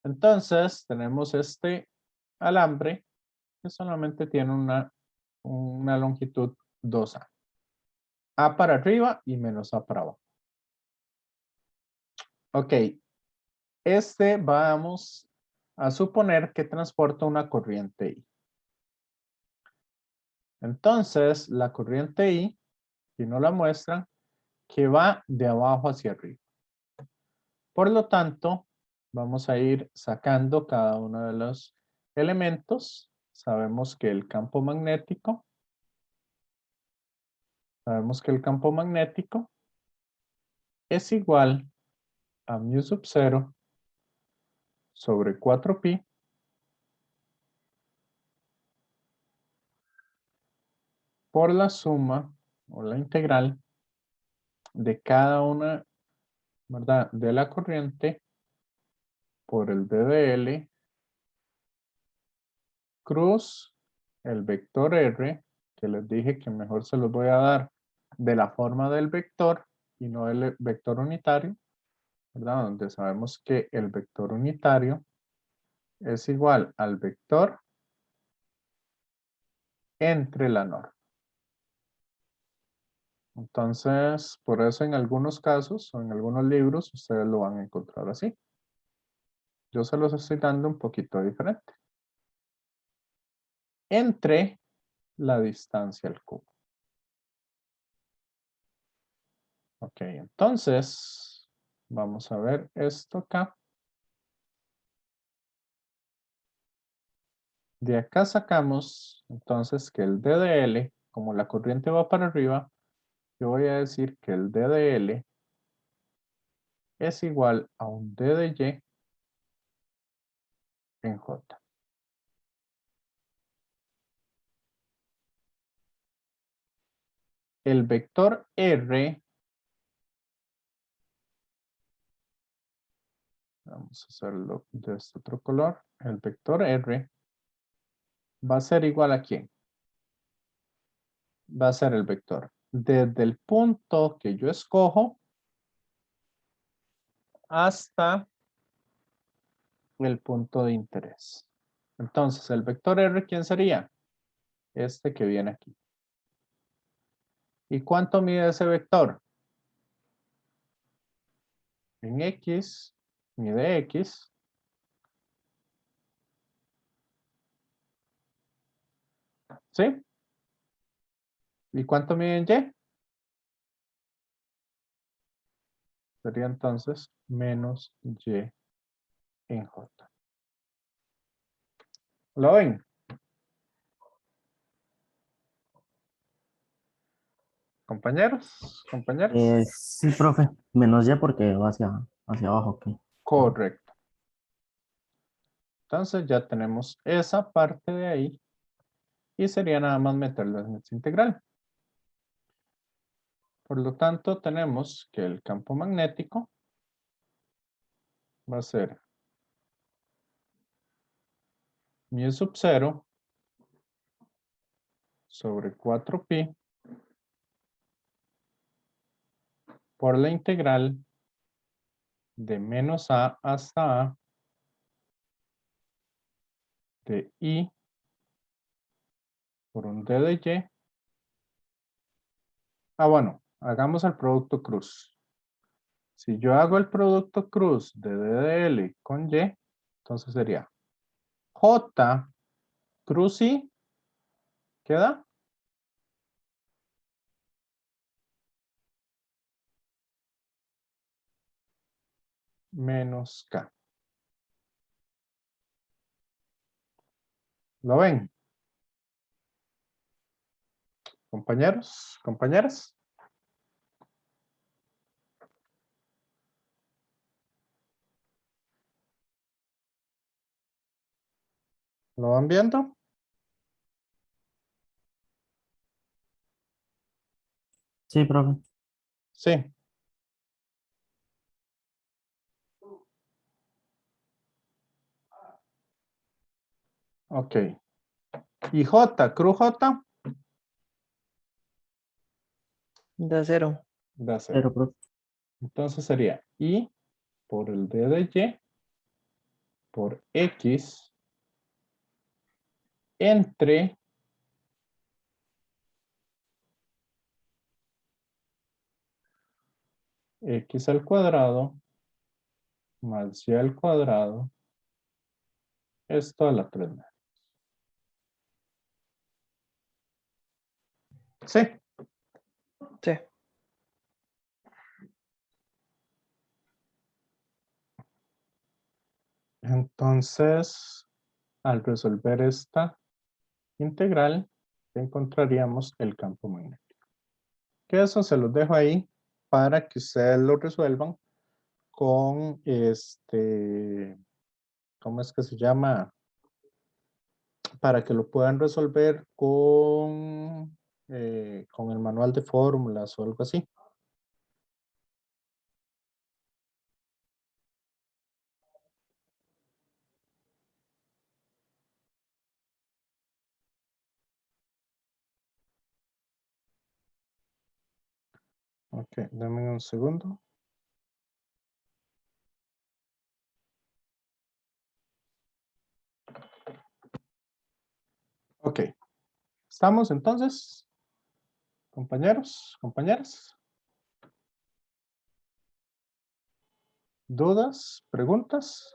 Entonces tenemos este alambre que solamente tiene una longitud 2A. A para arriba y menos A para abajo. Ok, vamos a suponer que transporta una corriente I. Entonces, la corriente I, si no la muestran, que va de abajo hacia arriba. Por lo tanto, vamos a ir sacando cada uno de los elementos. Sabemos que el campo magnético es igual a mu sub 0 sobre 4pi por la suma o la integral de cada una, ¿verdad?, de la corriente por el d de L cruz el vector R, que porque les dije que mejor se los voy a dar de la forma del vector y no del vector unitario, ¿verdad? Donde sabemos que el vector unitario es igual al vector entre la norma. Entonces, por eso en algunos casos o en algunos libros ustedes lo van a encontrar así. Yo se los estoy dando un poquito diferente. Entre la distancia al cubo. Ok, entonces, vamos a ver esto acá. De acá sacamos, entonces, que el D de L, como la corriente va para arriba, yo voy a decir que el D de L es igual a un D de Y en J. El vector R, vamos a hacerlo de este otro color, el vector R va a ser igual a ¿quién? Va a ser el vector desde el punto que yo escojo hasta el punto de interés. Entonces, el vector R, ¿quién sería? Este que viene aquí. ¿Y cuánto mide ese vector? En X, mide X. ¿Sí? ¿Y cuánto mide en Y? Sería entonces menos Y en J. ¿Lo ven? Compañeros, compañeros. Sí, profe. Menos Y porque va hacia abajo. Ok. Correcto. Entonces ya tenemos esa parte de ahí y sería nada más meterlo en esta integral. Por lo tanto, tenemos que el campo magnético va a ser mu sub 0 sobre 4pi por la integral de menos a hasta a de I por un D de Y. Ah, bueno, hagamos el producto cruz. Si yo hago el producto cruz de D de L con Y, entonces sería J cruz I, ¿queda? Menos K. ¿Lo ven? Compañeros, compañeras. ¿Lo van viendo? Sí, profe. Sí. Ok. ¿Y J, cruz J? Da cero. Da cero. Pero, profe. Entonces sería I por el D de Y por X entre X al cuadrado más Y al cuadrado esto a la 3. Sí. Sí. Entonces, al resolver esta integral, encontraríamos el campo magnético. Que eso se los dejo ahí para que ustedes lo resuelvan con ¿cómo es que se llama? Para que lo puedan resolver con el manual de fórmulas o algo así. Ok, dame un segundo. Ok, ¿estamos entonces, compañeros, compañeras? ¿Dudas, preguntas?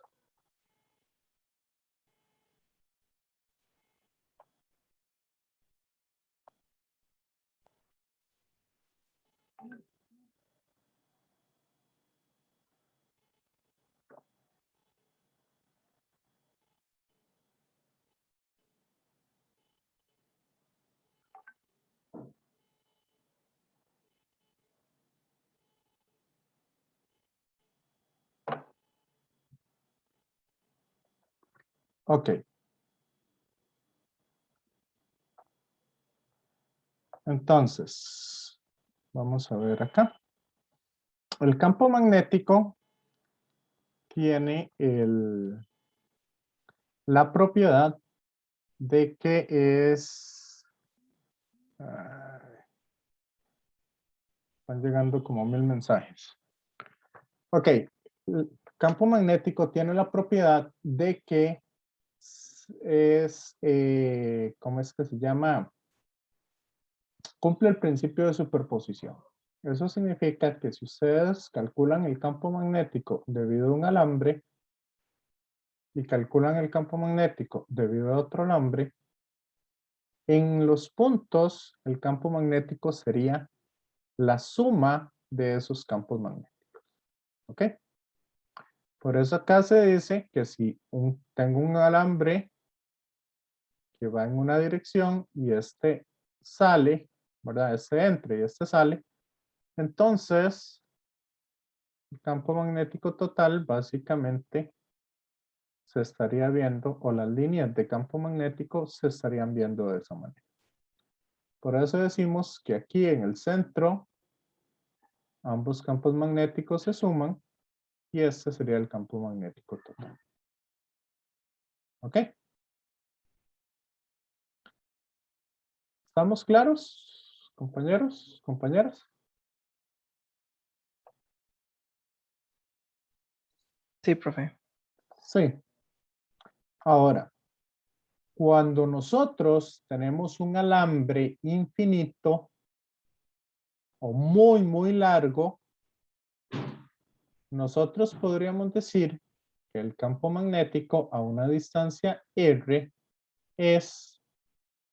Ok. Entonces, vamos a ver acá. El campo magnético tiene la propiedad de que es... están llegando como 1000 mensajes. Ok, el campo magnético tiene la propiedad de que es, ¿cómo es que se llama? Cumple el principio de superposición. Eso significa que si ustedes calculan el campo magnético debido a un alambre y calculan el campo magnético debido a otro alambre, en los puntos el campo magnético sería la suma de esos campos magnéticos. ¿Ok? Por eso acá se dice que si tengo un alambre que va en una dirección y este sale, ¿verdad? Este entra y este sale, entonces el campo magnético total básicamente se estaría viendo, o las líneas de campo magnético se estarían viendo de esa manera. Por eso decimos que aquí en el centro ambos campos magnéticos se suman y este sería el campo magnético total. ¿Ok? ¿Estamos claros, compañeros, compañeras? Sí, profe. Sí. Ahora, cuando nosotros tenemos un alambre infinito o muy, muy largo, nosotros podríamos decir que el campo magnético a una distancia R es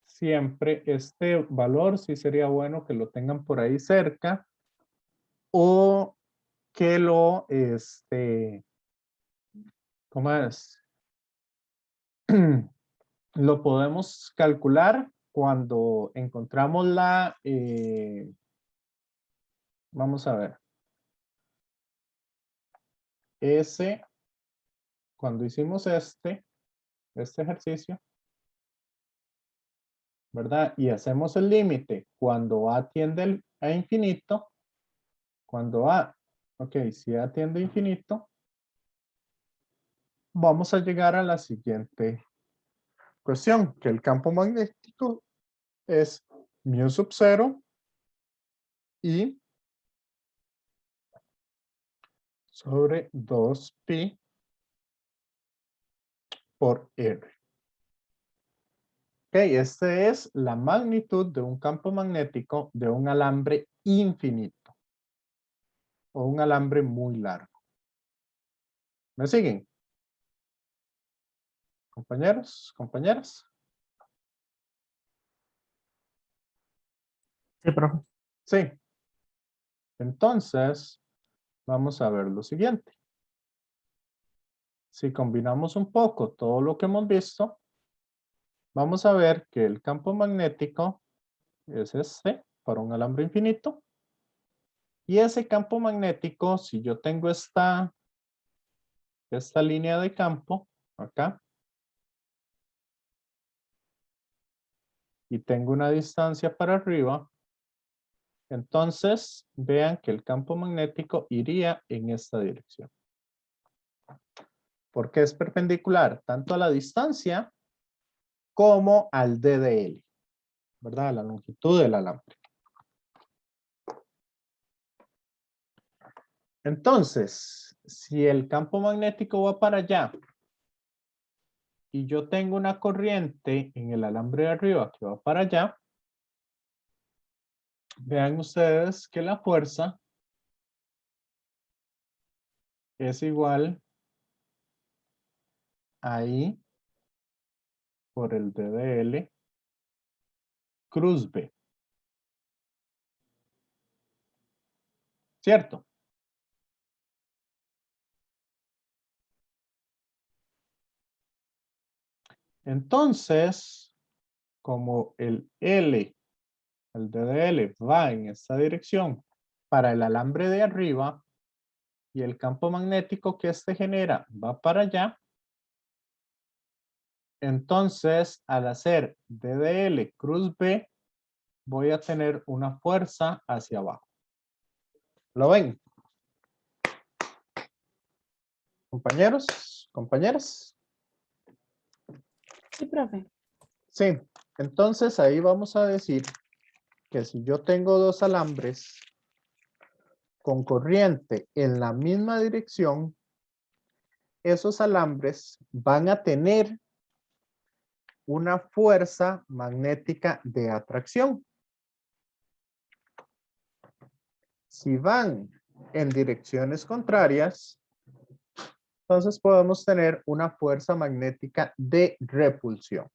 siempre este valor, sí sería bueno que lo tengan por ahí cerca, o que ¿cómo es? Lo podemos calcular cuando encontramos vamos a ver, cuando hicimos este ejercicio, ¿verdad? Y hacemos el límite cuando A tiende a infinito, cuando A, ok, si A tiende a infinito, vamos a llegar a la siguiente cuestión, que el campo magnético es mu sub 0 y sobre 2pi por R. Ok, esta es la magnitud de un campo magnético de un alambre infinito o un alambre muy largo. ¿Me siguen? Compañeros, compañeras. Sí, profe. Sí. Entonces, vamos a ver lo siguiente. Si combinamos un poco todo lo que hemos visto, vamos a ver que el campo magnético es este para un alambre infinito. Y ese campo magnético, si yo tengo esta línea de campo acá, y tengo una distancia para arriba, entonces vean que el campo magnético iría en esta dirección. Porque es perpendicular tanto a la distancia como al DDL, ¿verdad? La longitud del alambre. Entonces, si el campo magnético va para allá y yo tengo una corriente en el alambre de arriba que va para allá, vean ustedes que la fuerza es igual a I por el D de L cruz B. ¿Cierto? Entonces, como el D de L va en esta dirección para el alambre de arriba y el campo magnético que este genera va para allá, entonces al hacer D de L cruz B, voy a tener una fuerza hacia abajo. ¿Lo ven? Compañeros, compañeras. Sí, profe. Sí, entonces ahí vamos a decir que si yo tengo dos alambres con corriente en la misma dirección, esos alambres van a tener una fuerza magnética de atracción. Si van en direcciones contrarias, entonces podemos tener una fuerza magnética de repulsión.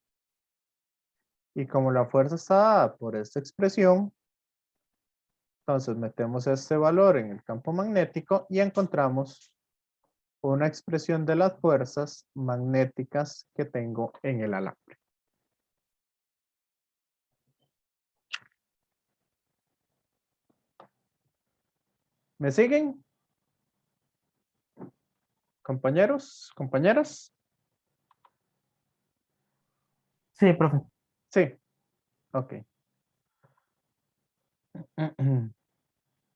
Y como la fuerza está dada por esta expresión, entonces metemos este valor en el campo magnético y encontramos una expresión de las fuerzas magnéticas que tengo en el alambre. ¿Me siguen? Compañeros, compañeras. Sí, profe. Sí, ok.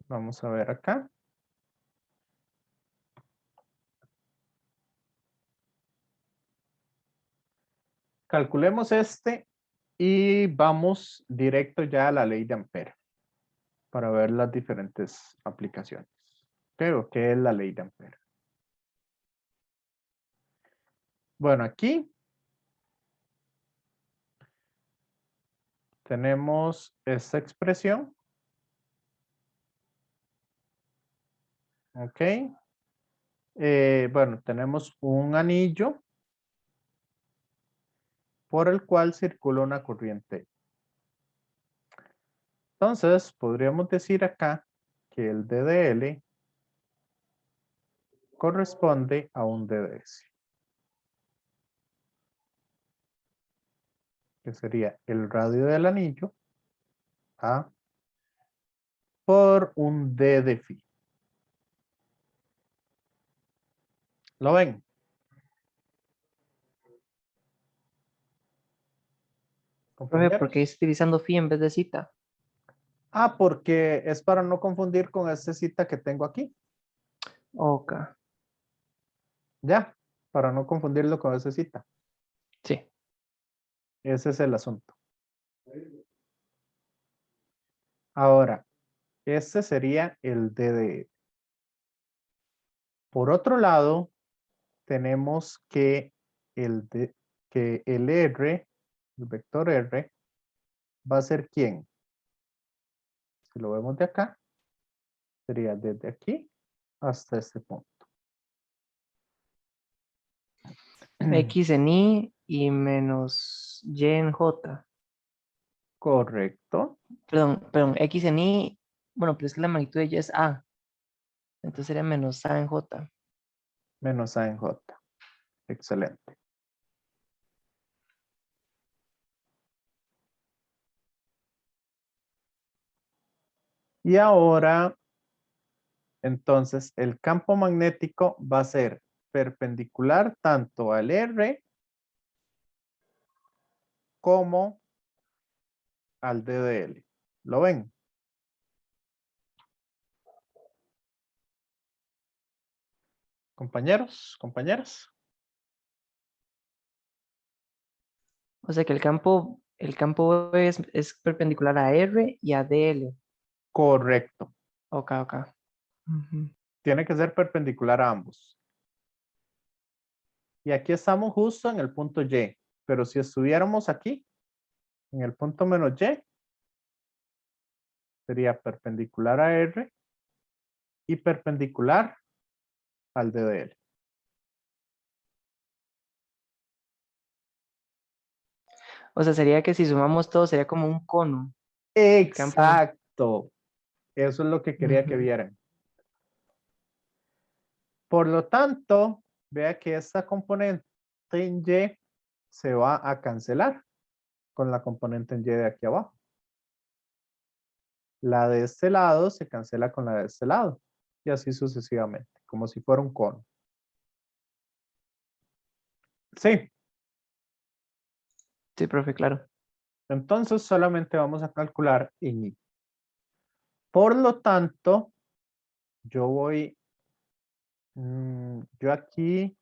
Vamos a ver acá. Calculemos este y vamos directo ya a la ley de Ampere para ver las diferentes aplicaciones. Pero, ¿qué es la ley de Ampere? Bueno, aquí tenemos esta expresión. Ok. Bueno, tenemos un anillo por el cual circula una corriente. Entonces, podríamos decir acá que el D de L corresponde a un D de S, que sería el radio del anillo A por un D de phi. ¿Lo ven? Profe, ¿por qué Compañeros. estoy utilizando phi en vez de cita? Ah, porque es para no confundir con esta cita que tengo aquí. Ok, Ya, para no confundirlo con esa cita. sí. Ese es el asunto. Ahora, este sería el D de L. Por otro lado, tenemos que que el R, el vector R, va a ser ¿quién? Si lo vemos de acá, sería desde aquí hasta este punto. X en Y y menos Y en J. Correcto. Perdón, X en Y. Bueno, pero es que la magnitud de Y es A. Entonces sería menos A en J. Menos A en J. Excelente. Y ahora, entonces, el campo magnético va a ser perpendicular tanto al R como al D de L. ¿Lo ven? Compañeros, compañeras. O sea que el campo es perpendicular a R y a DL. Correcto. Ok. Ujú. tiene que ser perpendicular a ambos. Y aquí estamos justo en el punto Y. Pero si estuviéramos aquí, en el punto menos Y, sería perpendicular a R y perpendicular al DDL. O sea, sería que si sumamos todo sería como un cono. Campo. Exacto. Eso es lo que quería que Ujú. vieran. Por lo tanto, vea que esta componente en Y se va a cancelar con la componente en Y de aquí abajo. La de este lado se cancela con la de este lado. Y así sucesivamente, como si fuera un cono. Sí, Sí, profe, claro. entonces solamente vamos a calcular en Y. Por lo tanto, yo voy, yo aquí,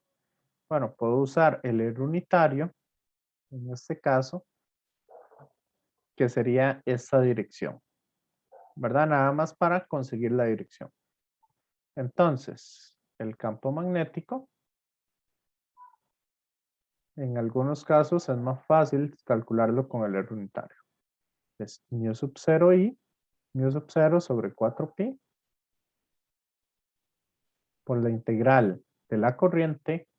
bueno, puedo usar el R unitario, en este caso, que sería esta dirección, ¿verdad? Nada más para conseguir la dirección. Entonces, el campo magnético, en algunos casos es más fácil calcularlo con el R unitario. Es μ sub 0I, μ sub 0 sobre 4pi por la integral de la corriente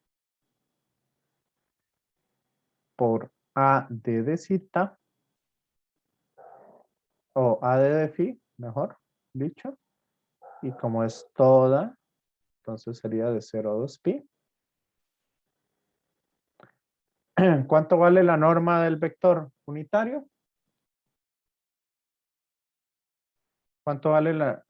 por AD de cita o AD de phi, mejor dicho. Y como es toda, entonces sería de 0 a 2pi. ¿Cuánto vale la norma del vector unitario? ¿Cuánto vale la...?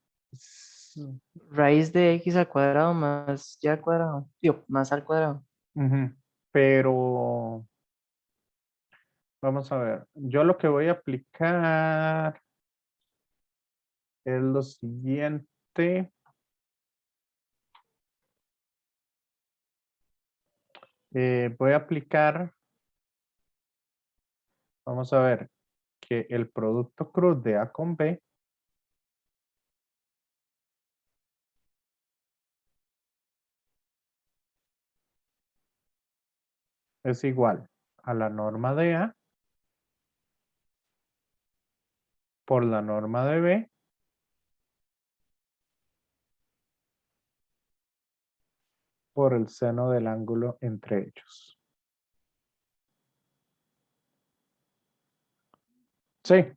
Raíz de x al cuadrado más y al cuadrado. Digo, más al cuadrado. Ujú. Pero vamos a ver. Yo lo que voy a aplicar es lo siguiente. Voy a aplicar, vamos a ver, que el producto cruz de A con B es igual a la norma de A por la norma de B por el seno del ángulo entre ellos. Sí.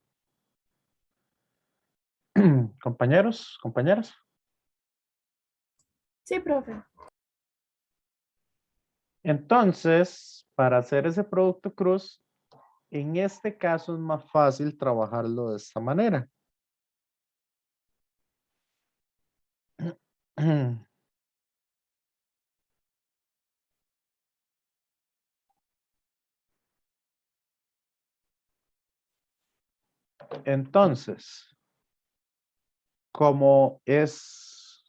Compañeros, compañeras. Sí, profe. Entonces, para hacer ese producto cruz, en este caso es más fácil trabajarlo de esta manera. Entonces, como es...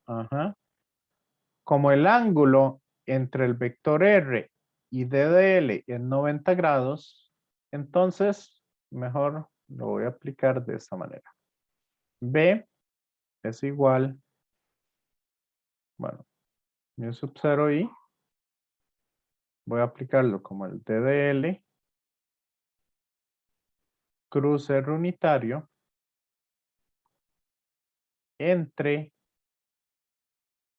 ajá. Como el ángulo entre el vector R y DDL es 90 grados, entonces mejor lo voy a aplicar de esta manera. B es igual, bueno, μ sub 0I, voy a aplicarlo como el DDL, cruz R unitario, entre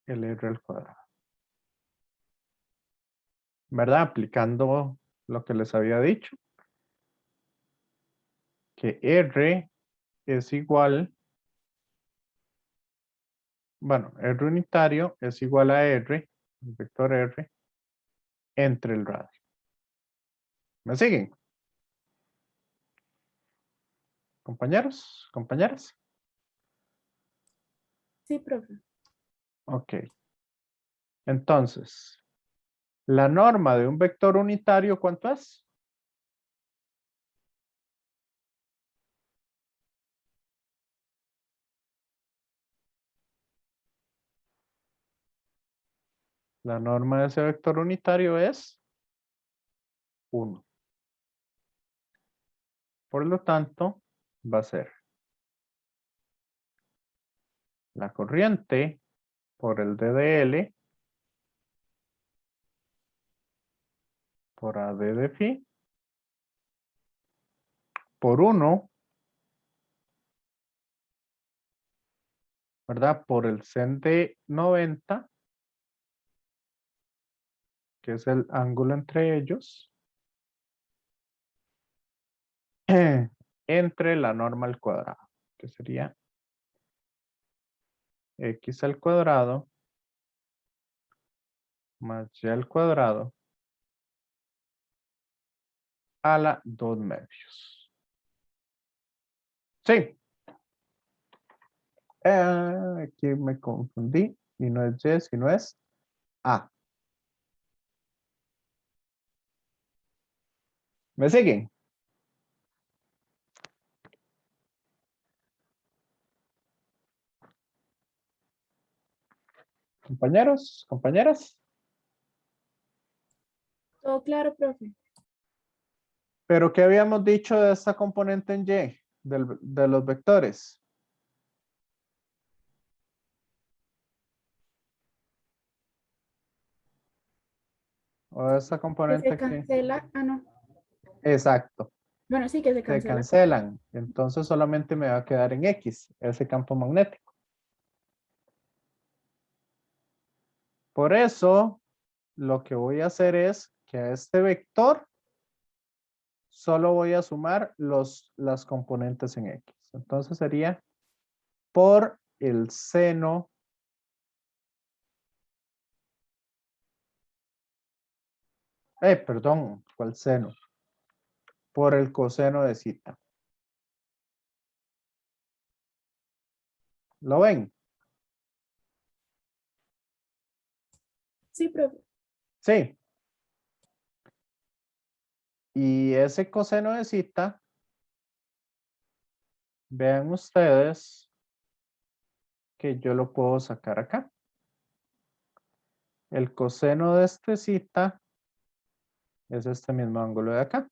el R al cuadrado. ¿Verdad? Aplicando lo que les había dicho, que R es igual, bueno, R unitario es igual a R, el vector R, entre el radio. ¿Me siguen? Compañeros, compañeras. Sí, profe. Ok. Entonces, la norma de un vector unitario, ¿cuánto es? La norma de ese vector unitario es 1. Por lo tanto, va a ser la corriente por el DDL por AD de phi por 1, ¿verdad? Por el sen de 90, que es el ángulo entre ellos, entre la norma al cuadrado, que sería x al cuadrado más y al cuadrado a la 2 medios. Sí. Aquí me confundí y no es y, sino es a. ¿Me siguen? Compañeros, compañeras. Todo claro, profe. Pero ¿qué habíamos dicho de esta componente en y? De los vectores. O de esta Que componente se aquí. cancela. Ah, no. Exacto. Bueno, sí que se Se cancela. cancelan. Entonces solamente me va a quedar en X, ese campo magnético. Por eso, lo que voy a hacer es que a este vector solo voy a sumar las componentes en X. Entonces sería por el seno perdón, ¿cuál seno? Por el coseno de zeta. ¿Lo ven? Sí, profe. Sí. Y ese coseno de zeta, vean ustedes que yo lo puedo sacar acá. El coseno de este zeta es este mismo ángulo de acá.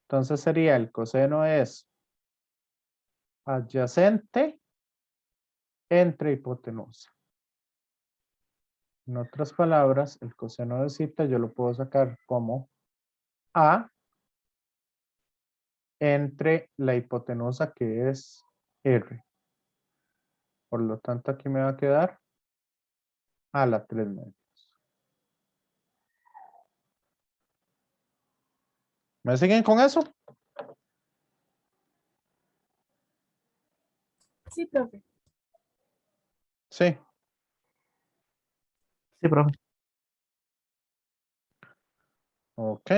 Entonces sería el coseno es adyacente entre hipotenusa. En otras palabras, el coseno de zeta yo lo puedo sacar como A entre la hipotenusa que es R. Por lo tanto, aquí me va a quedar a la 3 medios. ¿Me siguen con eso? Sí, profe. Sí. Sí, profe. Ok.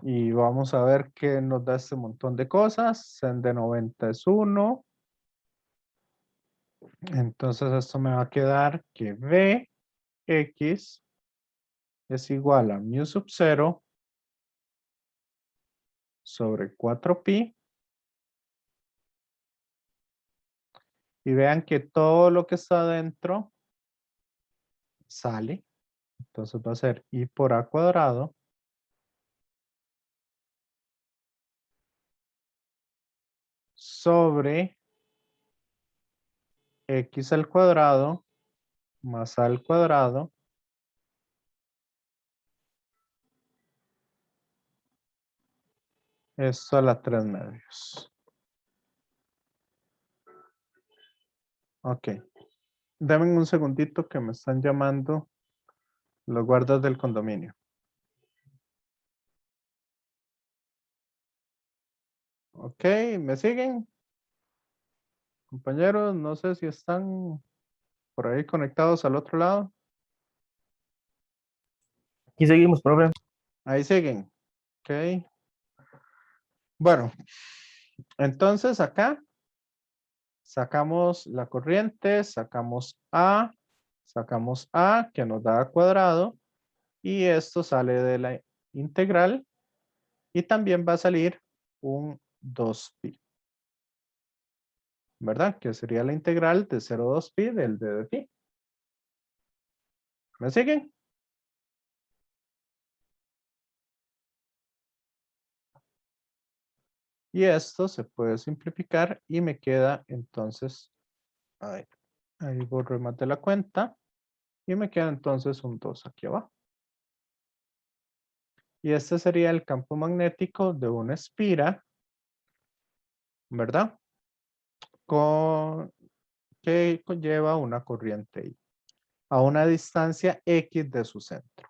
Y vamos a ver qué nos da este montón de cosas. Sen de 90 es 1. Entonces esto me va a quedar que Vx es igual a mu sub 0 sobre 4pi. Y vean que todo lo que está adentro sale. Entonces va a ser I por A cuadrado sobre X al cuadrado más A al cuadrado esto a la 3 medios. Ok. Dame un segundito que me están llamando los guardas del condominio. Ok, ¿me siguen? Compañeros, no sé si están por ahí conectados al otro lado. Aquí seguimos, profe. Ahí siguen. Ok. Bueno, entonces acá sacamos la corriente, sacamos A que nos da A cuadrado y esto sale de la integral y también va a salir un 2pi, ¿verdad? Que sería la integral de 0,2pi del d de pi. ¿Me siguen? Y esto se puede simplificar y me queda entonces, ahí borro más de la cuenta y me queda entonces un 2 aquí abajo. Y este sería el campo magnético de una espira, ¿verdad? Que conlleva una corriente I a una distancia X de su centro.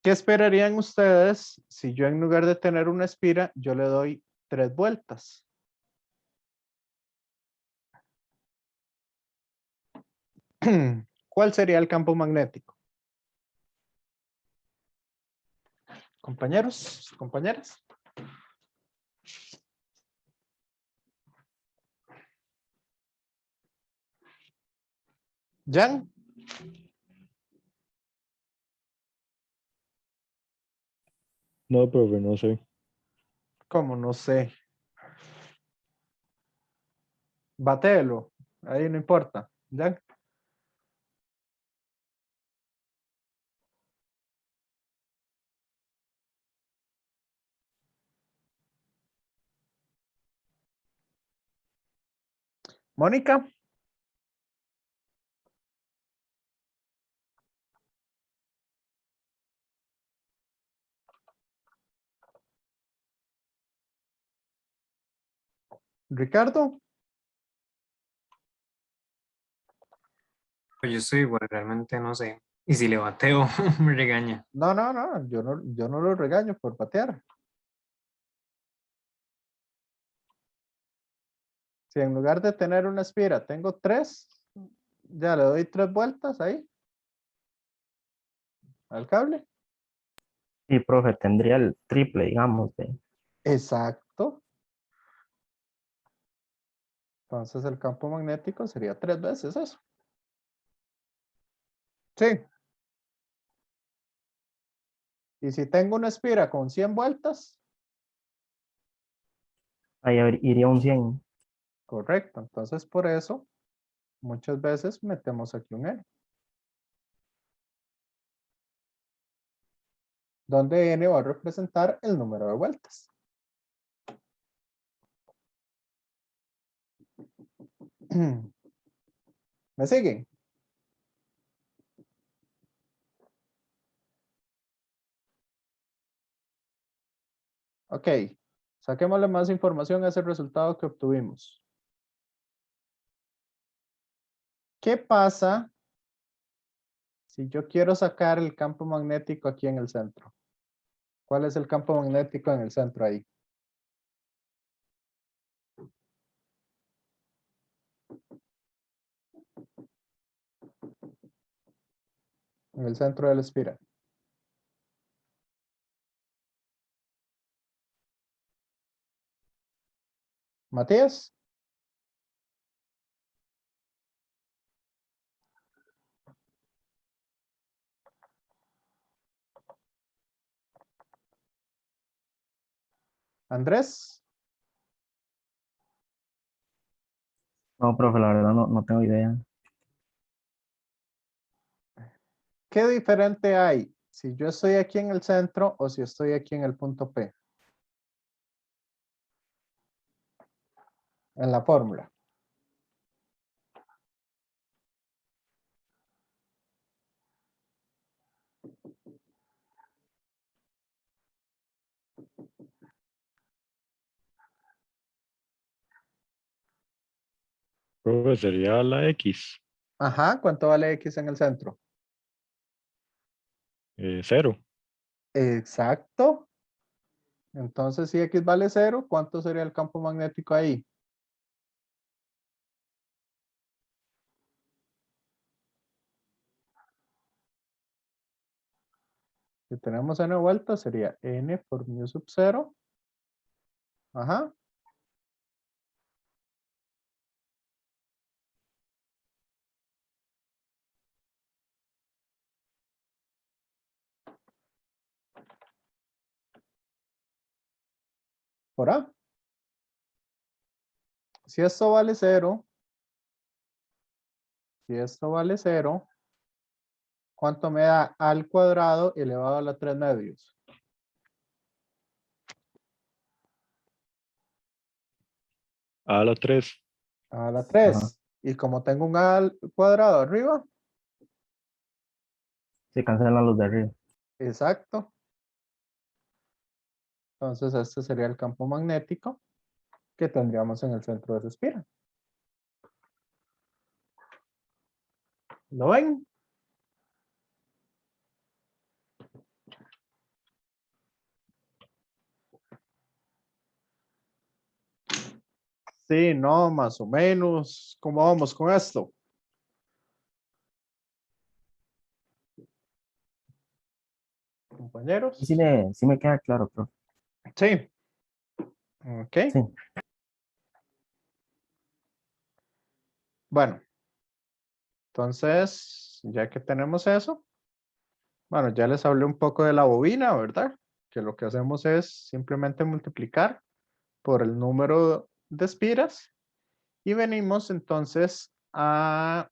¿Qué esperarían ustedes si yo en lugar de tener una espira, yo le doy 3 vueltas? ¿Cuál sería el campo magnético? Compañeros, compañeras. ¿Jan? No, profe, no sé. ¿Cómo? No sé. Batelo. Ahí no importa. ¿Jan? Mónica. Ricardo. Pues yo estoy igual, realmente no sé. Y si le bateo, me regaña. No, no, no. Yo no lo regaño por patear. Si en lugar de tener una espira tengo 3, ya le doy 3 vueltas ahí al cable. Y profe, tendría el triple, digamos, de Exacto. Entonces el campo magnético sería 3 veces eso. Sí. Y si tengo una espira con 100 vueltas, ahí iría un 100. correcto. Entonces por eso muchas veces metemos aquí un N. Donde N va a representar el número de vueltas. ¿Me siguen? Ok. Saquémosle más información a ese resultado que obtuvimos. ¿Qué pasa si yo quiero sacar el campo magnético aquí en el centro? ¿Cuál es el campo magnético en el centro ahí? En el centro de la espira. Matías. Andrés. No, profe, la verdad no tengo idea. ¿Qué diferente hay si yo estoy aquí en el centro o si estoy aquí en el punto P? En la fórmula. Profe, sería la X. Ajá, ¿cuánto vale X en el centro? 0. Exacto. Entonces, si X vale 0, ¿cuánto sería el campo magnético ahí? Si tenemos n vueltas, sería n por mu sub 0. Ajá. Por A. Si esto vale 0, Si esto vale 0, ¿cuánto me da al cuadrado elevado a la 3 medios? A la 3. A la 3. Ajá. Y como tengo un a al cuadrado arriba, Se cancelan los de arriba. exacto. Entonces este sería el campo magnético que tendríamos en el centro de esa espiral. ¿Lo ven? Sí, no, más o menos. ¿Cómo vamos con esto? Compañeros. Sí me queda claro, profe. Sí. Ok. Sí. Bueno, entonces, ya que tenemos eso, bueno, ya les hablé un poco de la bobina, ¿verdad? Que lo que hacemos es simplemente multiplicar por el número de espiras y venimos entonces a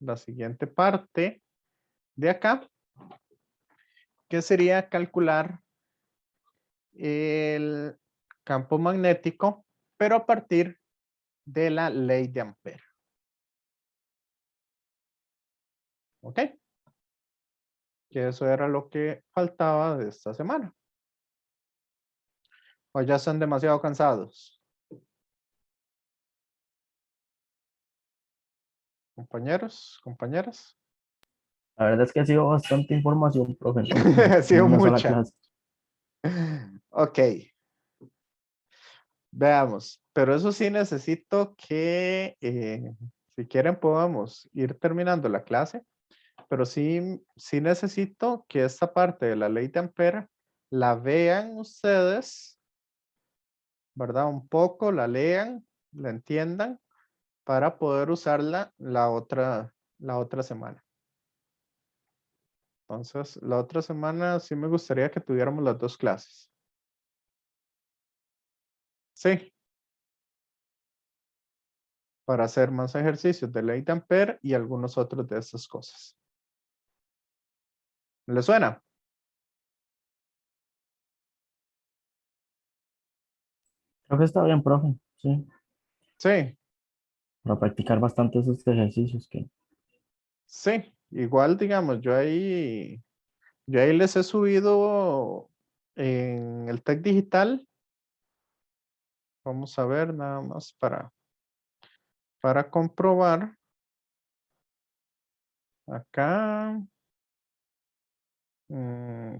la siguiente parte de acá, que sería calcular el campo magnético, pero a partir de la ley de Ampere. ¿Ok? Que eso era lo que faltaba de esta semana. O ya están demasiado cansados. Compañeros, compañeras. La verdad es que ha sido bastante información, profe, Ha en sido una sola mucha. clase. Ok. Veamos. Pero eso sí necesito que, si quieren, podamos ir terminando la clase. Pero sí necesito que esta parte de la ley de Ampere la vean ustedes, ¿verdad? Un poco, la lean, la entiendan para poder usarla la otra semana. Entonces, la otra semana sí me gustaría que tuviéramos las dos clases. Sí. Para hacer más ejercicios de ley de Ampere y algunos otros de esas cosas. ¿Le suena? Creo que está bien, profe. Sí. Sí, Para practicar bastante esos ejercicios que sí. Igual, digamos, yo ahí les he subido en el Tec Digital. Vamos a ver nada más para comprobar. Acá.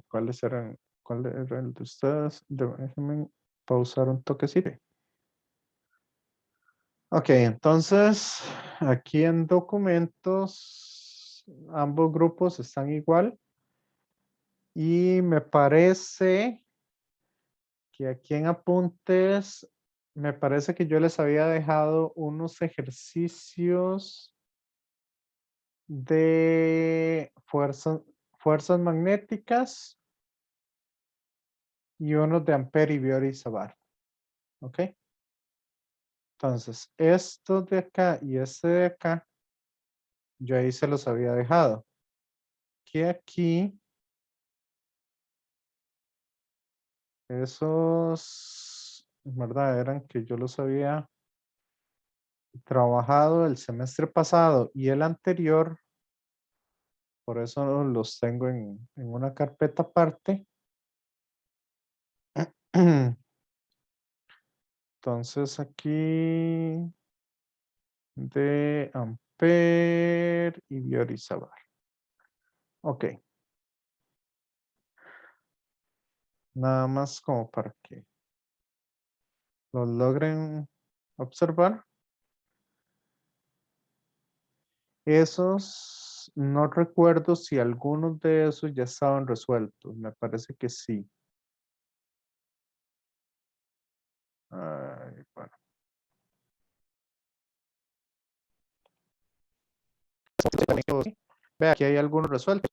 ¿Cuáles eran? ¿Cuál era el de ustedes? Déjenme pausar un toquecito. Ok, entonces aquí en documentos ambos grupos están igual y me parece que aquí en apuntes me parece que yo les había dejado unos ejercicios de fuerzas magnéticas y unos de Ampere y Biot y Savart. Ok. Entonces, esto de acá y este de acá, yo ahí se los había dejado. Que aquí, esos, ¿verdad? Eran que yo los había trabajado el semestre pasado y el anterior. Por eso los tengo en una carpeta aparte. Entonces aquí de Ampere y Biot y Savart. Ok. Nada más como para que lo logren observar. Esos, no recuerdo si algunos de esos ya estaban resueltos. Me parece que sí. Ay, bueno. Ve, aquí hay algunos resueltos.